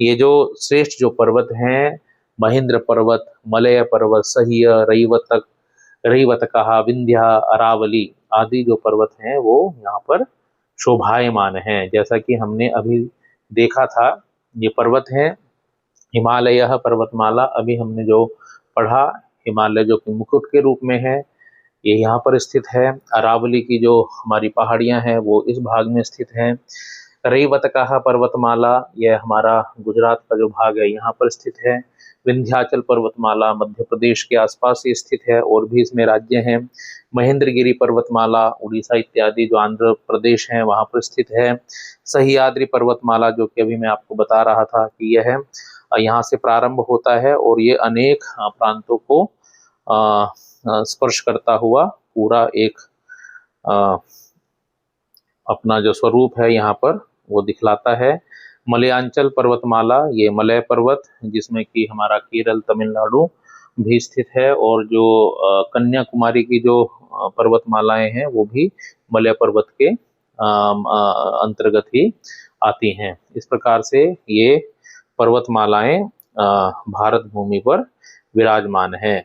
ये जो श्रेष्ठ जो पर्वत हैं, महेंद्र पर्वत, मलय पर्वत, सह्य, रैवतकः, विंध्य, अरावली आदि जो पर्वत हैं वो यहाँ पर शोभायमान हैं। जैसा कि हमने अभी देखा था, ये पर्वत है हिमालय पर्वतमाला, अभी हमने जो पढ़ा, हिमालय जो कि मुकुट के रूप में है, ये यहाँ पर स्थित है। अरावली की जो हमारी पहाड़ियाँ हैं वो इस भाग में स्थित हैं। रैवतकः पर्वतमाला, यह हमारा गुजरात का जो भाग है यहाँ पर स्थित है। विंध्याचल पर्वतमाला मध्य प्रदेश के आसपास ही स्थित है, और भी इसमें राज्य हैं। महेंद्रगिरी पर्वतमाला उड़ीसा इत्यादि जो आंध्र प्रदेश है वहाँ पर स्थित है। सह्याद्री पर्वतमाला जो कि अभी मैं आपको बता रहा था कि यह है, यहाँ से प्रारंभ होता है और ये अनेक प्रांतों को स्पर्श करता हुआ पूरा एक अपना जो स्वरूप है यहाँ पर वो दिखलाता है। मलयांचल पर्वतमाला, ये मलय पर्वत जिसमें कि हमारा केरल, तमिलनाडु भी स्थित है, और जो कन्याकुमारी की जो पर्वतमालाएं हैं वो भी मलय पर्वत के अंतर्गत ही आती हैं। इस प्रकार से ये पर्वतमालाएं भारत भूमि पर विराजमान है।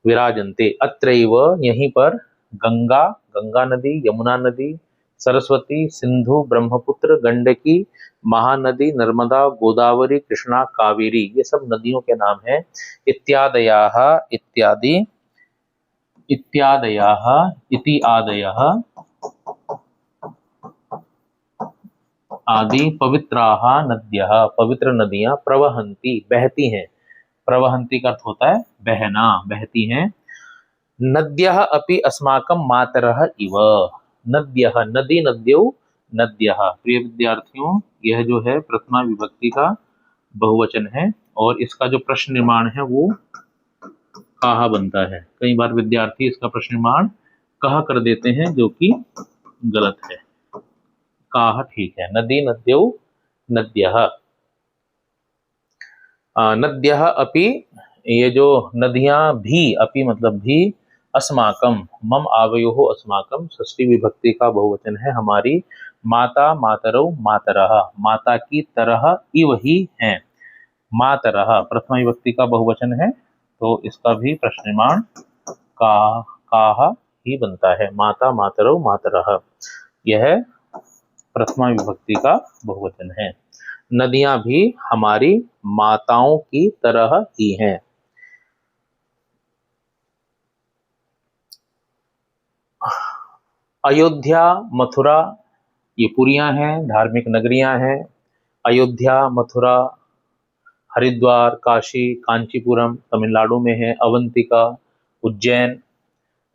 विराजन्ते, अत्रैव, यहीं पर, गंगा, गंगा नदी, यमुना नदी, सरस्वती, सिंधु, ब्रह्मपुत्र, गंडकी, महानदी, नर्मदा, गोदावरी, कृष्णा, कावेरी, ये सब नदियों के नाम हैं। इत्यादयाः, इत्यादि, इत्यादयाः, इति आदयः, आदि पवित्राः नद्यः, पवित्र नदियां, प्रवहन्ति, बहती हैं। प्रवहन्ति का अर्थ होता है बहना, बहती हैं। नद्यः अपि अस्माकं मातरः इव, नद्यः, नदी, नद्यौ, नद्यः। प्रिय विद्यार्थियों, यह जो है प्रथमा विभक्ति का बहुवचन है, और इसका जो प्रश्न निर्माण है वो कहा बनता है। कई बार विद्यार्थी इसका प्रश्न निर्माण कहा कर देते हैं, जो कि गलत है। कहा ठीक है। नदी, नद्यौ, नद्यः। नद्यः अपि, ये जो नदियां भी, अपि मतलब भी, अस्माकम, मम आवयोः अस्माकम, षष्ठी विभक्ति का बहुवचन है, हमारी, माता, मातरौ, मातरः, माता की तरह इव ही हैं। मातरः प्रथमा विभक्ति का बहुवचन है, तो इसका भी प्रश्न निर्माण काह ही बनता है। माता, मातरौ, मातरः, यह प्रथमा विभक्ति का बहुवचन है। नदियां भी हमारी माताओं की तरह ही हैं। अयोध्या, मथुरा, ये पुरियां हैं, धार्मिक नगरियां हैं। अयोध्या, मथुरा, हरिद्वार, काशी, कांचीपुरम तमिलनाडु में है। अवंतिका, उज्जैन,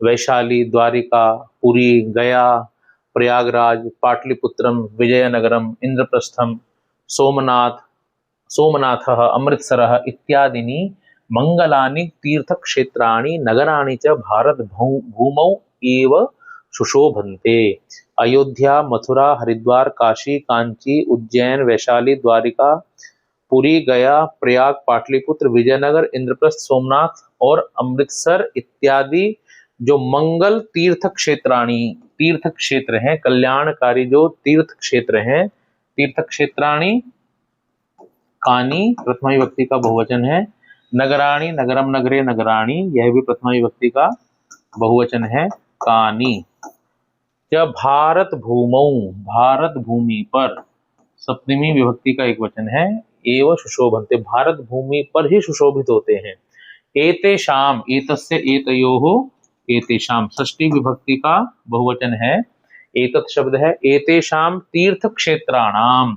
वैशाली, द्वारिका, पुरी, गया, प्रयागराज, पाटलिपुत्रम, विजयनगरम, इंद्रप्रस्थम, सोमनाथ, सोमनाथः, अमृतसरः इत्यादीनि मंगलानि तीर्थक्षेत्राणि नगराणि च भारत भूमौ एव सुशोभन्ते। अयोध्या, मथुरा, हरिद्वार, काशी, कांची, उज्जैन, वैशाली, द्वारिका, पुरी, गया, प्रयाग, पाटलिपुत्र, विजयनगर, इंद्रप्रस्थ, सोमनाथ और अमृतसर इत्यादि जो मंगल तीर्थ क्षेत्र हैं, कल्याणकारी जो तीर्थ क्षेत्र हैं, तीर्थ क्षेत्राणि कानी प्रथमा विभक्ति का बहुवचन है। नगराणि, नगरम, नगरे, नगराणि, यह भी प्रथमा विभक्ति का बहुवचन है, कानी। जब भारत भूमौ, भारत भूमि पर सप्तमी विभक्ति का एक वचन है, एव सुशोभन्ते, भारत भूमि पर ही सुशोभित होते हैं। एतेषाम, एतस्य एतयोः, एतेषाम षष्ठी विभक्ति का बहुवचन है, एतत् शब्द है। एतेषाम तीर्थ क्षेत्राणाम,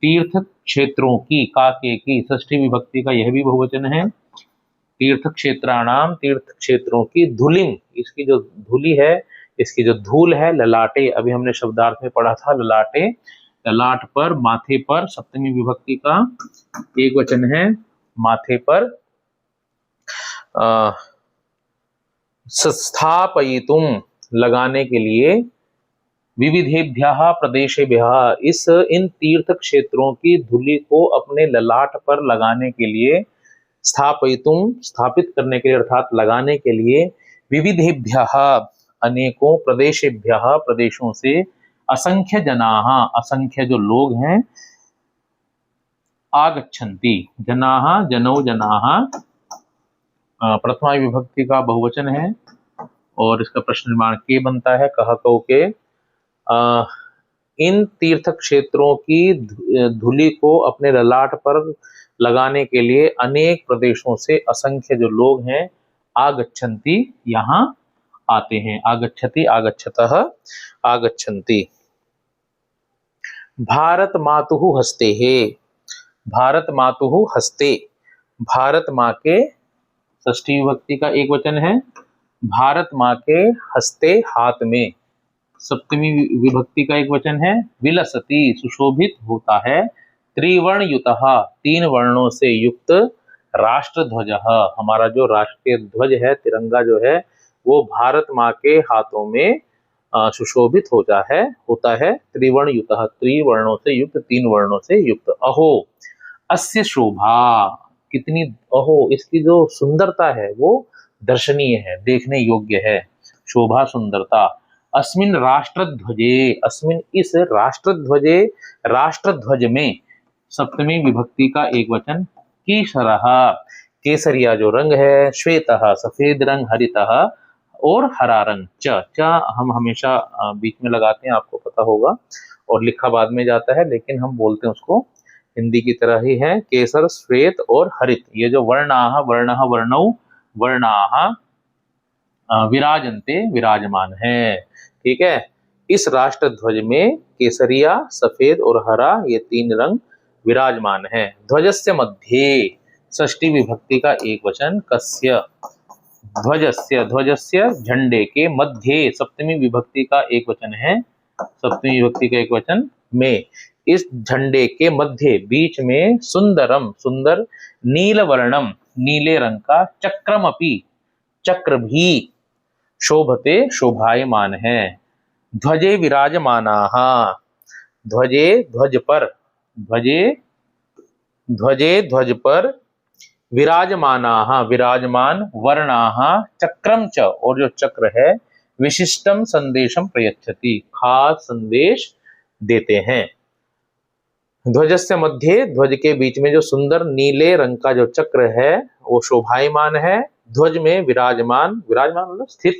तीर्थ क्षेत्रों की, काके की षष्ठी विभक्ति का यह भी बहुवचन है। तीर्थ क्षेत्राणाम, तीर्थ क्षेत्रों की, धूलिम, इसकी जो धूली है, इसकी जो धूल है, ललाटे, अभी हमने शब्दार्थ में पढ़ा था, ललाटे, ललाट पर, माथे पर, सप्तमी विभक्ति का एक वचन है, माथे पर। स्थापयितुम, लगाने के लिए, विविधेभ्यः प्रदेशेभ्यः, इन तीर्थ क्षेत्रों की धूलि को अपने ललाट पर लगाने के लिए, स्थापयितुम, स्थापित करने के लिए अर्थात लगाने के लिए, विविधेभ्यः, अनेकों, प्रदेशेभ्यः, प्रदेशों से, असंख्य जनाः, असंख्य जो लोग हैं, आगच्छन्ति, जनाः, जनौ, जनाः प्रथमा विभक्ति का बहुवचन है और इसका प्रश्न निर्माण के बनता है, कह कहो के। इन तीर्थ क्षेत्रों की धूलि को अपने ललाट पर लगाने के लिए अनेक प्रदेशों से असंख्य जो लोग हैं, आगच्छन्ति, यहाँ आते हैं, आगच्छति, आगच्छतः, आगच्छन्ति। भारत मातुः हस्ते है, भारत मातुः हस्ते, भारत माँ के षष्ठी विभक्ति का एक वचन है, भारत माँ के हस्ते, हाथ में, सप्तमी विभक्ति का एक वचन है। विलसति, सुशोभित होता है। त्रिवर्ण युतः, तीन वर्णों से युक्त, राष्ट्र ध्वज, हमारा जो राष्ट्रीय ध्वज है, तिरंगा जो है, वो भारत माँ के हाथों में सुशोभित होता है। त्रिवर्ण युतः, त्रिवर्णों से युक्त, तीन वर्णों से युक्त। अहो अस्य शोभा, कितनी, अहो इसकी जो सुंदरता है वो दर्शनीय है, देखने योग्य है, शोभा, सुंदरता। अस्मिन राष्ट्रध्वजे, अस्मिन इस राष्ट्रध्वजे, राष्ट्रध्वज में, सप्तमी विभक्ति का एक वचन, केसरः, केसरिया जो रंग है, श्वेतः सफेद रंग, हरितः और हरा रंग, च हम हमेशा बीच में लगाते हैं, आपको पता होगा, और लिखा बाद में जाता है, लेकिन हम बोलते हैं उसको हिंदी की तरह ही है, केसर, श्वेत और हरित, ये जो वर्णाः, वर्णः, वर्णौ, वर्णाः विराजन्ते, विराजमान है, ठीक है। इस राष्ट्र ध्वज में केसरिया, सफेद और हरा, ये तीन रंग विराजमान है। ध्वजस्य मध्ये, षष्ठी विभक्ति का एक वचन, कस्य, ध्वजस्य, ध्वजस्य झंडे के, मध्ये सप्तमी विभक्ति का एक वचन है, सप्तमी विभक्ति का एक वचन, में, इस झंडे के मध्य, बीच में, सुंदरम, सुंदर, नीलवर्णम, नीले रंग का, चक्रमपि, चक्र भी, शोभते, शोभायमान है। ध्वजे विराजमानाः, ध्वजे, ध्वज पर, ध्वजे, ध्वजे ध्वज पर, विराजमानाः, विराजमान, वर्णाः, चक्रम च, और जो चक्र है, विशिष्टम संदेशम प्रयच्छति, खास संदेश देते हैं। ध्वजस्य मध्य, ध्वज के बीच में जो सुंदर नीले रंग का जो चक्र है वो शोभायमान है। ध्वज में विराजमान, विराजमान मतलब स्थित,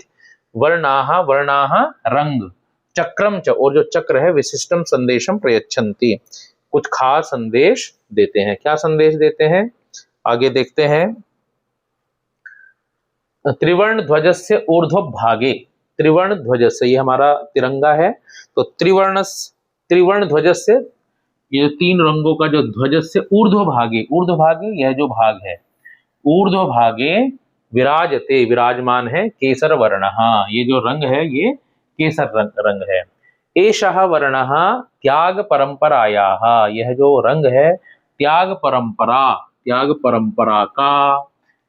वर्णाः, वर्णाः रंग, चक्रम च, और जो चक्र है, विशिष्टम संदेशम प्रयच्छन्ति, कुछ खास संदेश देते हैं। क्या संदेश देते हैं, आगे देखते हैं। त्रिवर्ण ध्वजस्य ऊर्ध्व भागे, त्रिवर्ण ध्वजस्य, ये हमारा तिरंगा है, तो त्रिवर्ण ध्वजस्य, ये तीन रंगों का जो ध्वजस्य ऊर्ध्व भागे, ऊर्ध्व भागे यह जो भाग है, ऊर्ध्व भागे, विराजते, विराजमान है, केसर वर्णः, ये जो रंग है ये केसर रंग है। एषः वर्णः त्याग परंपरायाः, यह जो रंग है त्याग परंपरा, त्याग परंपरा का,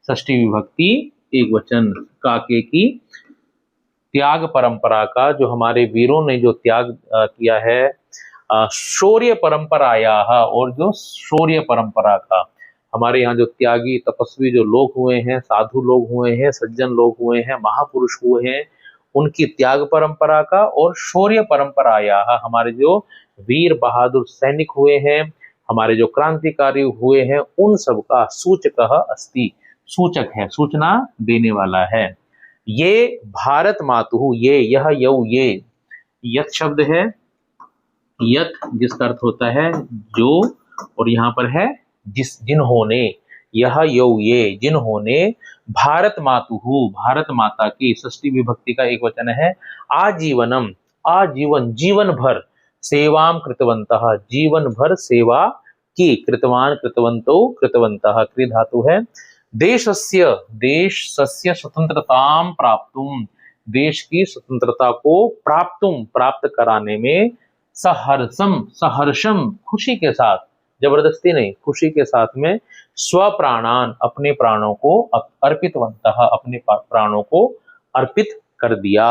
षष्ठी विभक्ति एक वचन, काके की, त्याग परंपरा का, जो हमारे वीरों ने जो त्याग किया है, शौर्य परंपराया, और जो शौर्य परंपरा का, हमारे यहाँ जो त्यागी तपस्वी जो लोग हुए हैं, साधु लोग हुए हैं, सज्जन लोग हुए हैं, महापुरुष हुए हैं, उनकी त्याग परंपरा का, और शौर्य परंपराया, हमारे जो वीर बहादुर सैनिक हुए हैं, हमारे जो क्रांतिकारी हुए हैं, उन सब का सूचक अस्ति, सूचक है, सूचना देने वाला है। ये भारत मातु, ये यह यौ, ये यत शब्द है, यत जिसका अर्थ होता है जो, और यहाँ पर है जिन्होंने, यह यौ ये जिन्होंने, भारत मातु, भारत माता की, षष्ठी विभक्ति का एक वचन है, आजीवनम, आजीवन, जीवन भर, सेवाम कृतवंतः, जीवन भर सेवा की, कृतवान कृतवंतो कृतवंतः, कृ धातु है, देशस्य, देशस्य स्वतंत्रताम प्राप्तुम, देश की स्वतंत्रता को प्राप्तुम, प्राप्त कराने में, सहर्षम, सहर्षम, खुशी के साथ, जबरदस्ती नहीं, खुशी के साथ में, स्वप्राणान, अपने प्राणों को, अर्पितवंतः, अपने प्राणों को अर्पित कर दिया।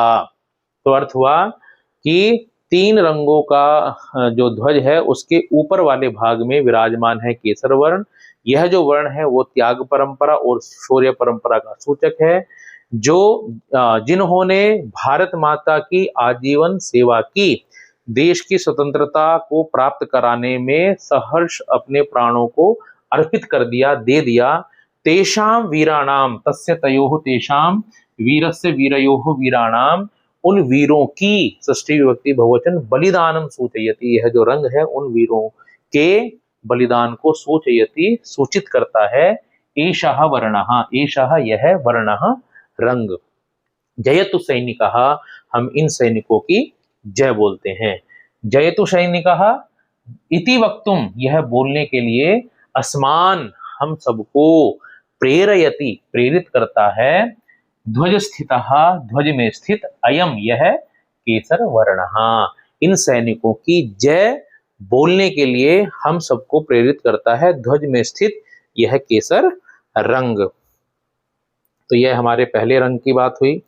तो अर्थ हुआ कि तीन रंगों का जो ध्वज है उसके ऊपर वाले भाग में विराजमान है केसर वर्ण। यह जो वर्ण है वो त्याग परंपरा और शौर्य परंपरा का सूचक है। जो जिन्होंने भारत माता की आजीवन सेवा की, देश की स्वतंत्रता को प्राप्त कराने में सहर्ष अपने प्राणों को अर्पित कर दिया, दे दिया, तेषाम वीराणाम, तस्य तयोः तेषाम, वीरस्य वीरयोः वीराणाम, उन वीरों की, षष्ठी विभक्ति बहुवचन, बलिदानम सूचयति, यह जो रंग है उन वीरों के बलिदान को सूचयति, सूचित करता है। एषः वर्णः, एषः यह वर्णः रंग, जयतु सैनिकः, हम इन सैनिकों की जय बोलते हैं। जयतु सैनिकः इति वक्तुम, यह बोलने के लिए, अस्मान, हम सबको, प्रेरयति, प्रेरित करता है, ध्वज स्थितः, ध्वज में स्थित, अयम, यह केसर वर्णः, इन सैनिकों की जय बोलने के लिए हम सबको प्रेरित करता है ध्वज में स्थित यह केसर रंग। तो यह हमारे पहले रंग की बात हुई।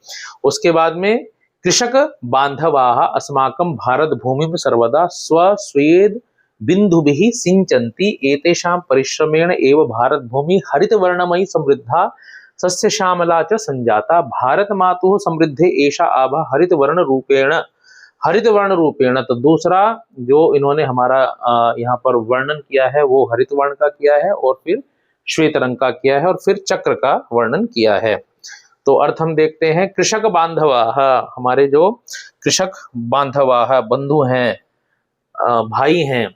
उसके बाद में कृषक बांधवाः अस्माकं भारत भूमि सर्वदा स्वस्वेद बिंदुभिः सिंचन्ति, एतेषां परिश्रमेण एव भारत भूमि हरित वर्णमयी समृद्धा सस्य श्यामला च संजाता, भारत मातुः समृद्धे एषा आभा हरित वर्ण रूपेण, हरित वर्ण रूपेण। तो दूसरा जो इन्होंने हमारा यहाँ पर वर्णन किया है वो हरित वर्ण का किया है, और फिर श्वेत रंग का किया है, और फिर चक्र का वर्णन किया है। तो अर्थ हम देखते हैं, कृषक बांधवाः, हमारे जो कृषक बांधवाः, बंधु हैं, भाई हैं,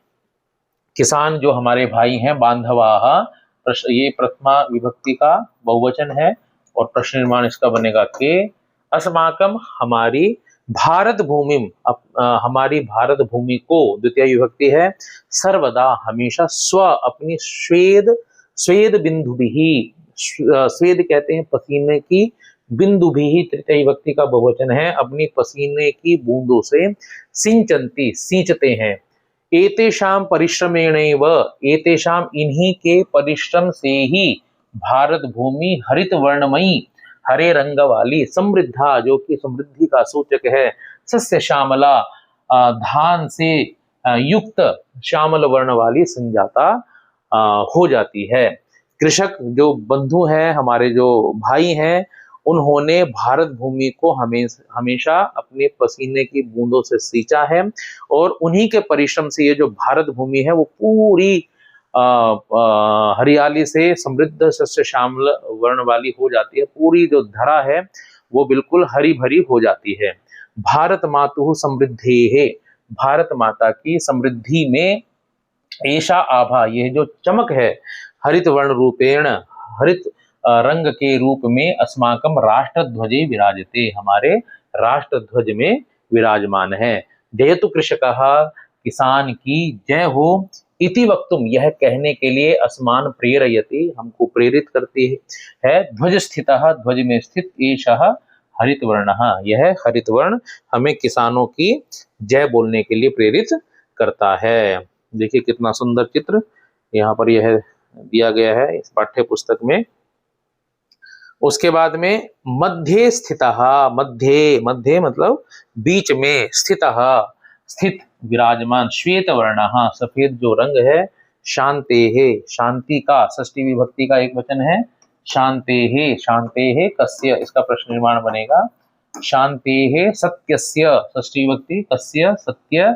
किसान जो हमारे भाई हैं, बांधवाः, ये प्रथमा विभक्ति का बहुवचन है, और प्रश्न निर्माण इसका बनेगा के, अस्माकम, हमारी, भारत भूमि, हमारी भारत भूमि को, द्वितीय विभक्ति है, सर्वदा, हमेशा, स्व, अपनी, स्वेद, स्वेद बिंदुभिः, स्वेद कहते हैं पसीने की, बिंदुभिः तृतीय विभक्ति का बहुवचन है, अपनी पसीने की बूंदों से, सिंचन्ति, सींचते हैं, एतेषाम परिश्रमेणैव, एतेषाम, इन्हीं के परिश्रम से ही, भारत भूमि हरित वर्णमयी, हरे रंग वाली, समृद्धा, जो कि समृद्धि का सूचक है, सस्य श्यामला, धान से युक्त, श्यामल वर्ण वाली, संजाता हो जाती है। कृषक जो बंधु हैं, हमारे जो भाई हैं, उन्होंने भारत भूमि को हमेशा अपने पसीने की बूंदों से सींचा है, और उन्हीं के परिश्रम से ये जो भारत भूमि है वो पूरी हरियाली से समृद्ध, सस्य श्यामल वर्ण वाली हो जाती है। पूरी जो धरा है वो बिल्कुल हरी भरी हो जाती है। भारत मातुः समृद्धेः, भारत माता की समृद्धि में, एषा आभा, यह जो चमक है, हरित वर्ण रूपेण, हरित रंग के रूप में, अस्माकम राष्ट्र ध्वजे विराजते, हमारे राष्ट्र ध्वज में विराजमान है। जयतु कृषकः, किसान की जय हो, इति वक्तुम, यह कहने के लिए, अस्मान प्रेरयति, हमको प्रेरित करती है, ध्वज स्थितः, ध्वज में स्थित, एषः हरित वर्णः, यह हरित वर्ण हमें किसानों की जय बोलने के लिए प्रेरित करता है। देखिए कितना सुंदर चित्र यहाँ पर यह दिया गया है इस पाठ्य पुस्तक में। उसके बाद में मध्य स्थितः, मध्य, मध्य मतलब बीच में, स्थितः, स्थित विराजमान, श्वेत वर्णः सफेद जो रंग है, शांतेः शांति का, षष्ठी विभक्ति का एक वचन है शांतेः, शांतेः कस्य, इसका प्रश्न निर्माण बनेगा शांतेः सत्यस्य, षष्ठी विभक्ति कस्य, सत्य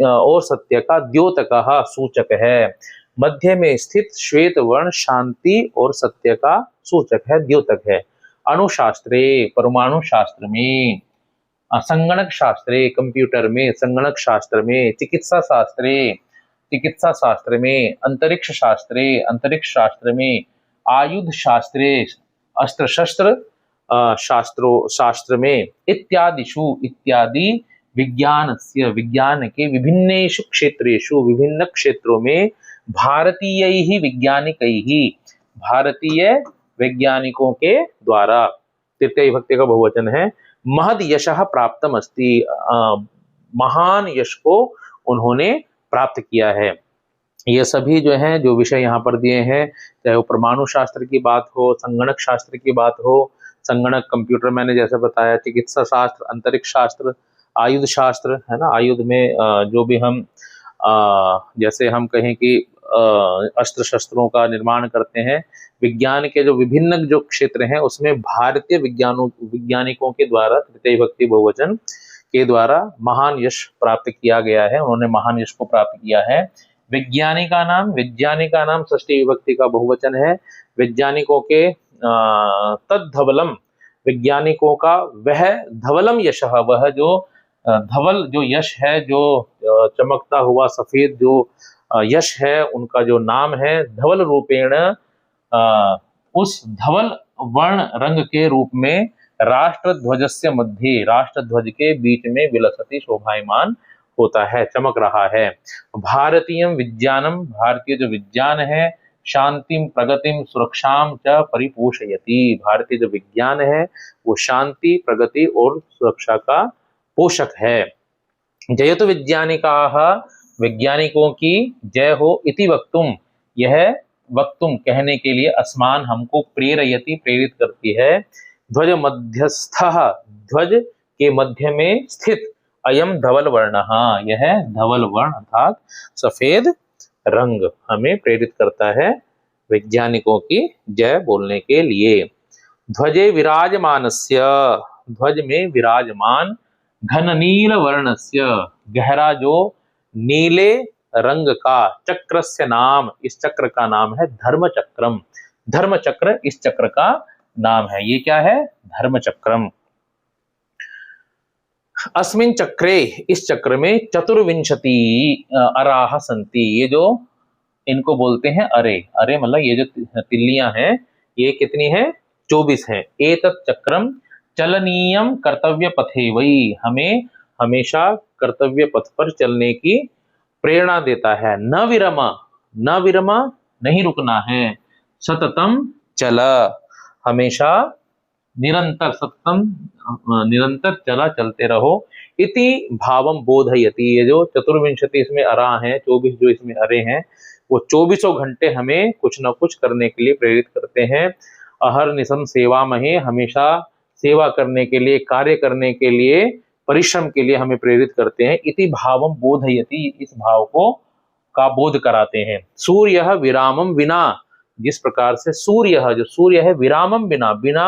और सत्य का, द्योतकः सूचक है, मध्य में स्थित श्वेत वर्ण शांति और सत्य का सूचक है, द्योतक है। अणुशास्त्रे परमाणु शास्त्र में, संगणक शास्त्रे कंप्यूटर में, संगणक शास्त्र में, चिकित्सा शास्त्र में, अंतरिक्ष शास्त्र में, आयुध शास्त्रे अस्त्र शस्त्र शास्त्र में, इत्यादिषु इत्यादि विज्ञानस्य विज्ञान के विभिन्नेषु क्षेत्रेषु विभिन्न क्षेत्रों में, भारतीय वैज्ञानिकों के द्वारा, तृतीय विभक्ति का बहुवचन है, महद यशः प्राप्तम अस्ति, महान यश को उन्होंने प्राप्त किया है। ये सभी जो हैं, जो विषय यहाँ पर दिए हैं, चाहे वो परमाणु शास्त्र की बात हो, संगणक शास्त्र की बात हो, संगणक कंप्यूटर मैंने जैसे बताया, चिकित्सा शास्त्र, अंतरिक्ष शास्त्र, आयुध शास्त्र है ना, आयुध में जो भी हम जैसे हम कहें कि अस्त्र शस्त्रों का निर्माण करते हैं, विज्ञान के जो विभिन्न जो क्षेत्र हैं उसमें भारतीय वैज्ञानिकों के द्वारा, तृतीय विभक्ति बहुवचन के द्वारा महान यश प्राप्त किया गया है, उन्होंने महान यश को प्राप्त किया है। वैज्ञानिक का नाम षष्ठी विभक्ति का बहुवचन है, वैज्ञानिकों के तद्धवलम, वैज्ञानिकों का वह धवलम यशः, वह जो धवल जो यश है, जो चमकता हुआ सफेद जो यश है, उनका जो नाम है धवल रूपेण, उस धवल वर्ण रंग के रूप में राष्ट्रध्वजस्य मध्य, राष्ट्रध्वज के बीच में विलसति, शोभायमान होता है, चमक रहा है। भारतीय विज्ञानम, भारतीय जो विज्ञान है, शांतिम प्रगतिम सुरक्षाम च परिपोषयति, भारतीय जो विज्ञान है वो शांति प्रगति और सुरक्षा का पोषक है। जयतु वैज्ञानिकाः, वैज्ञानिकों की जय हो, इति वक्तुम, यह वक्तुम कहने के लिए, अस्मान हमको, प्रेरयति प्रेरित करती है, ध्वज मध्यस्थः, ध्वज के मध्य में स्थित, अयम धवल वर्णः, यह धवल वर्ण अर्थात सफेद रंग हमें प्रेरित करता है वैज्ञानिकों की जय बोलने के लिए। ध्वजे विराजमानस्य, ध्वज में विराजमान, घन नील वर्णस्य, गहरा जो नीले रंग का, चक्रस्य नाम, इस चक्र का नाम है धर्म चक्रम, धर्म चक्र इस चक्र का नाम है। ये क्या है? धर्म चक्रम। अस्मिन चक्रे, इस चक्र में, चतुर्विंशति अराह संति, ये जो इनको बोलते हैं अरे, अरे मतलब ये जो तिल्लियां हैं ये कितनी है? 24 है। एतत् चक्रम चलनीयम कर्तव्य पथे वही, हमें हमेशा कर्तव्य पथ पर चलने की प्रेरणा देता है। न विरमा, न विरमा नहीं रुकना है, सततम चल, हमेशा निरंतर, सततम निरंतर चला, चलते रहो। इति भावम बोधयति, ये जो चतुर्विंशति इसमें अरा हैं, 24 जो इसमें अरे हैं, वो 24 घंटे हमें कुछ न कुछ करने के लिए प्रेरित करते हैं। अहर्निशम सेवा महे, हमेशा सेवा करने के लिए, कार्य करने के लिए, परिश्रम के लिए हमें प्रेरित करते हैं। इति भावम बोधयति, इस भाव को का बोध कराते हैं। सूर्य विरामम विना, जिस प्रकार से सूर्य, जो सूर्य है, विरामम बिना, बिना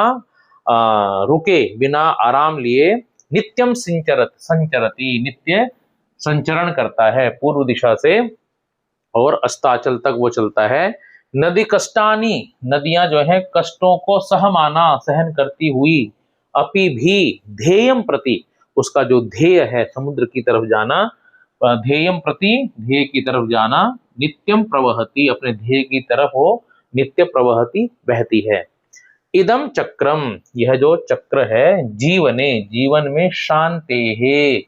रुके, बिना आराम लिए, नित्यम संचरति, नित्य संचरण करता है पूर्व दिशा से और अस्ताचल तक वो चलता है। नदी कष्टानी, नदियां जो है कष्टों को सहमाना, सहन करती हुई, अपि भी ध्येयम प्रति, उसका जो ध्येय है समुद्र की तरफ जाना, ध्येयम प्रति, ध्येय की तरफ जाना, नित्यम प्रवहति, अपने ध्येय की तरफ वो नित्य प्रवहति, बहती है। इदम चक्रम, यह जो चक्र है, जीवने, जीवन में, शांतेः,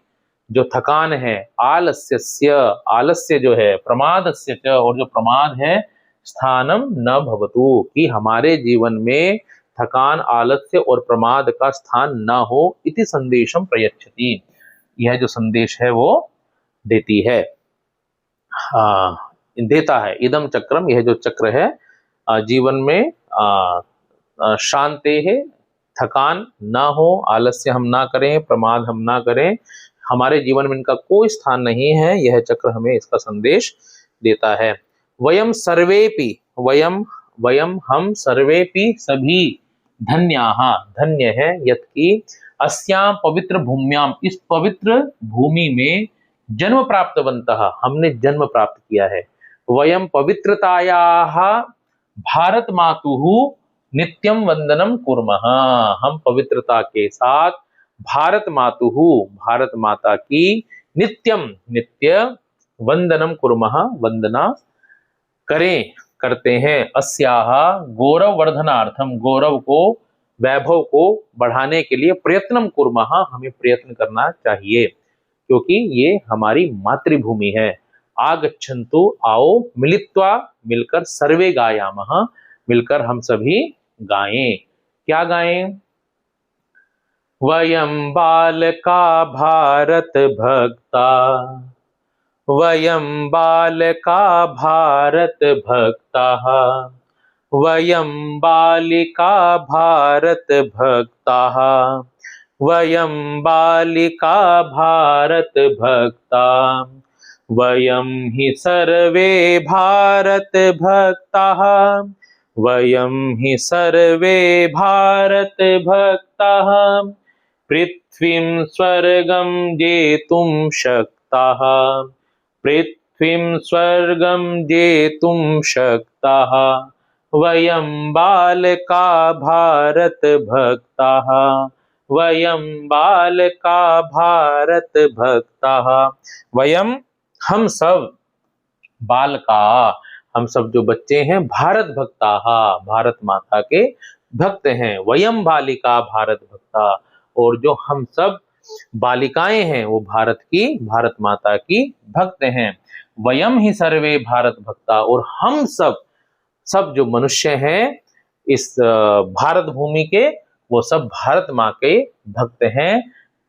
जो थकान है, आलस्यस्य, आलस्य जो है, प्रमादस्य च, और जो प्रमाद है, स्थानम न भवतु, कि हमारे जीवन में थकान, आलस्य और प्रमाद का स्थान न हो। इति संदेशम प्रयच्छति, यह जो संदेश है वो देती है, देता है। इदम चक्रम, यह जो चक्र है, जीवन में शांतेः, थकान ना हो, आलस्य हम ना करें, प्रमाद हम ना करें, हमारे जीवन में इनका कोई स्थान नहीं है। यह चक्र हमें इसका संदेश देता है। वयम सर्वेपि, वयम वयम हम सर्वेपि सभी, धन्याः धन्य है, यत्कि अस्याम पवित्र भूम्याम, इस पवित्र भूमि में जन्म प्राप्तवन्तः, हमने जन्म प्राप्त किया है। वयम पवित्रतायाः भारत मातुः नित्यम वंदनम कुर्मः, हम पवित्रता के साथ भारत मातुः, भारत माता की नित्यम नित्य वंदनम कुर्मः, वंदना करें, करते हैं। अस्याः गौरव वर्धनार्थम, गौरव को, वैभव को बढ़ाने के लिए प्रयत्नम कुर्मः, हमें प्रयत्न करना चाहिए, क्योंकि ये हमारी मातृभूमि है। आगच्छन्तु, आओ, मिलित्वा, मिलकर, सर्वे गायामः, मिलकर हम सभी गाएं। क्या गाएं? वयं बालका भारत भक्ता, वयं बालका भारत भक्ताः, वयं बालिका भारत भक्ताः, वयं बालिका भारत भक्ता, वयं हि सर्वे भारत भक्ताः, वयं हि सर्वे भारत भक्ताः, पृथ्वीं स्वर्गं जेतुं शक्ताः, पृथ्वीं स्वर्गं जेतुं शक्ताः, वयं बालका भारत भक्ताः, वयं बालका भारत भक्ताः, वयं हम सब, बालका हम सब जो बच्चे हैं, भारत भक्ताः भारत माता के भक्त हैं। वयम बालिका भारत भक्ता, और जो हम सब बालिकाएं हैं वो भारत की, भारत माता की भक्त हैं। वयम ही सर्वे भारत भक्ता, और हम सब जो मनुष्य हैं इस भारत भूमि के, वो सब भारत माँ के भक्त हैं।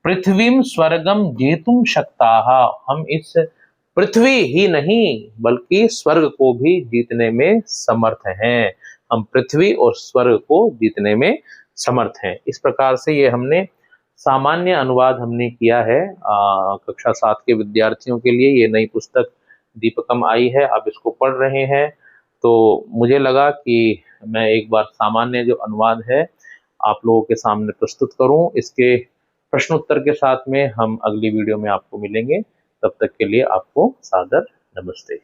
पृथ्वीम स्वर्गम जेतुम शक्ताः, हम इस पृथ्वी ही नहीं बल्कि स्वर्ग को भी जीतने में समर्थ हैं। हम पृथ्वी और स्वर्ग को जीतने में समर्थ हैं। इस प्रकार से ये हमने सामान्य अनुवाद हमने किया है कक्षा 7 के विद्यार्थियों के लिए। ये नई पुस्तक दीपकम आई है, आप इसको पढ़ रहे हैं, तो मुझे लगा कि मैं एक बार सामान्य जो अनुवाद है आप लोगों के सामने प्रस्तुत करूं। इसके प्रश्नोत्तर के साथ में हम अगली वीडियो में आपको मिलेंगे। तब तक के लिए आपको सादर नमस्ते।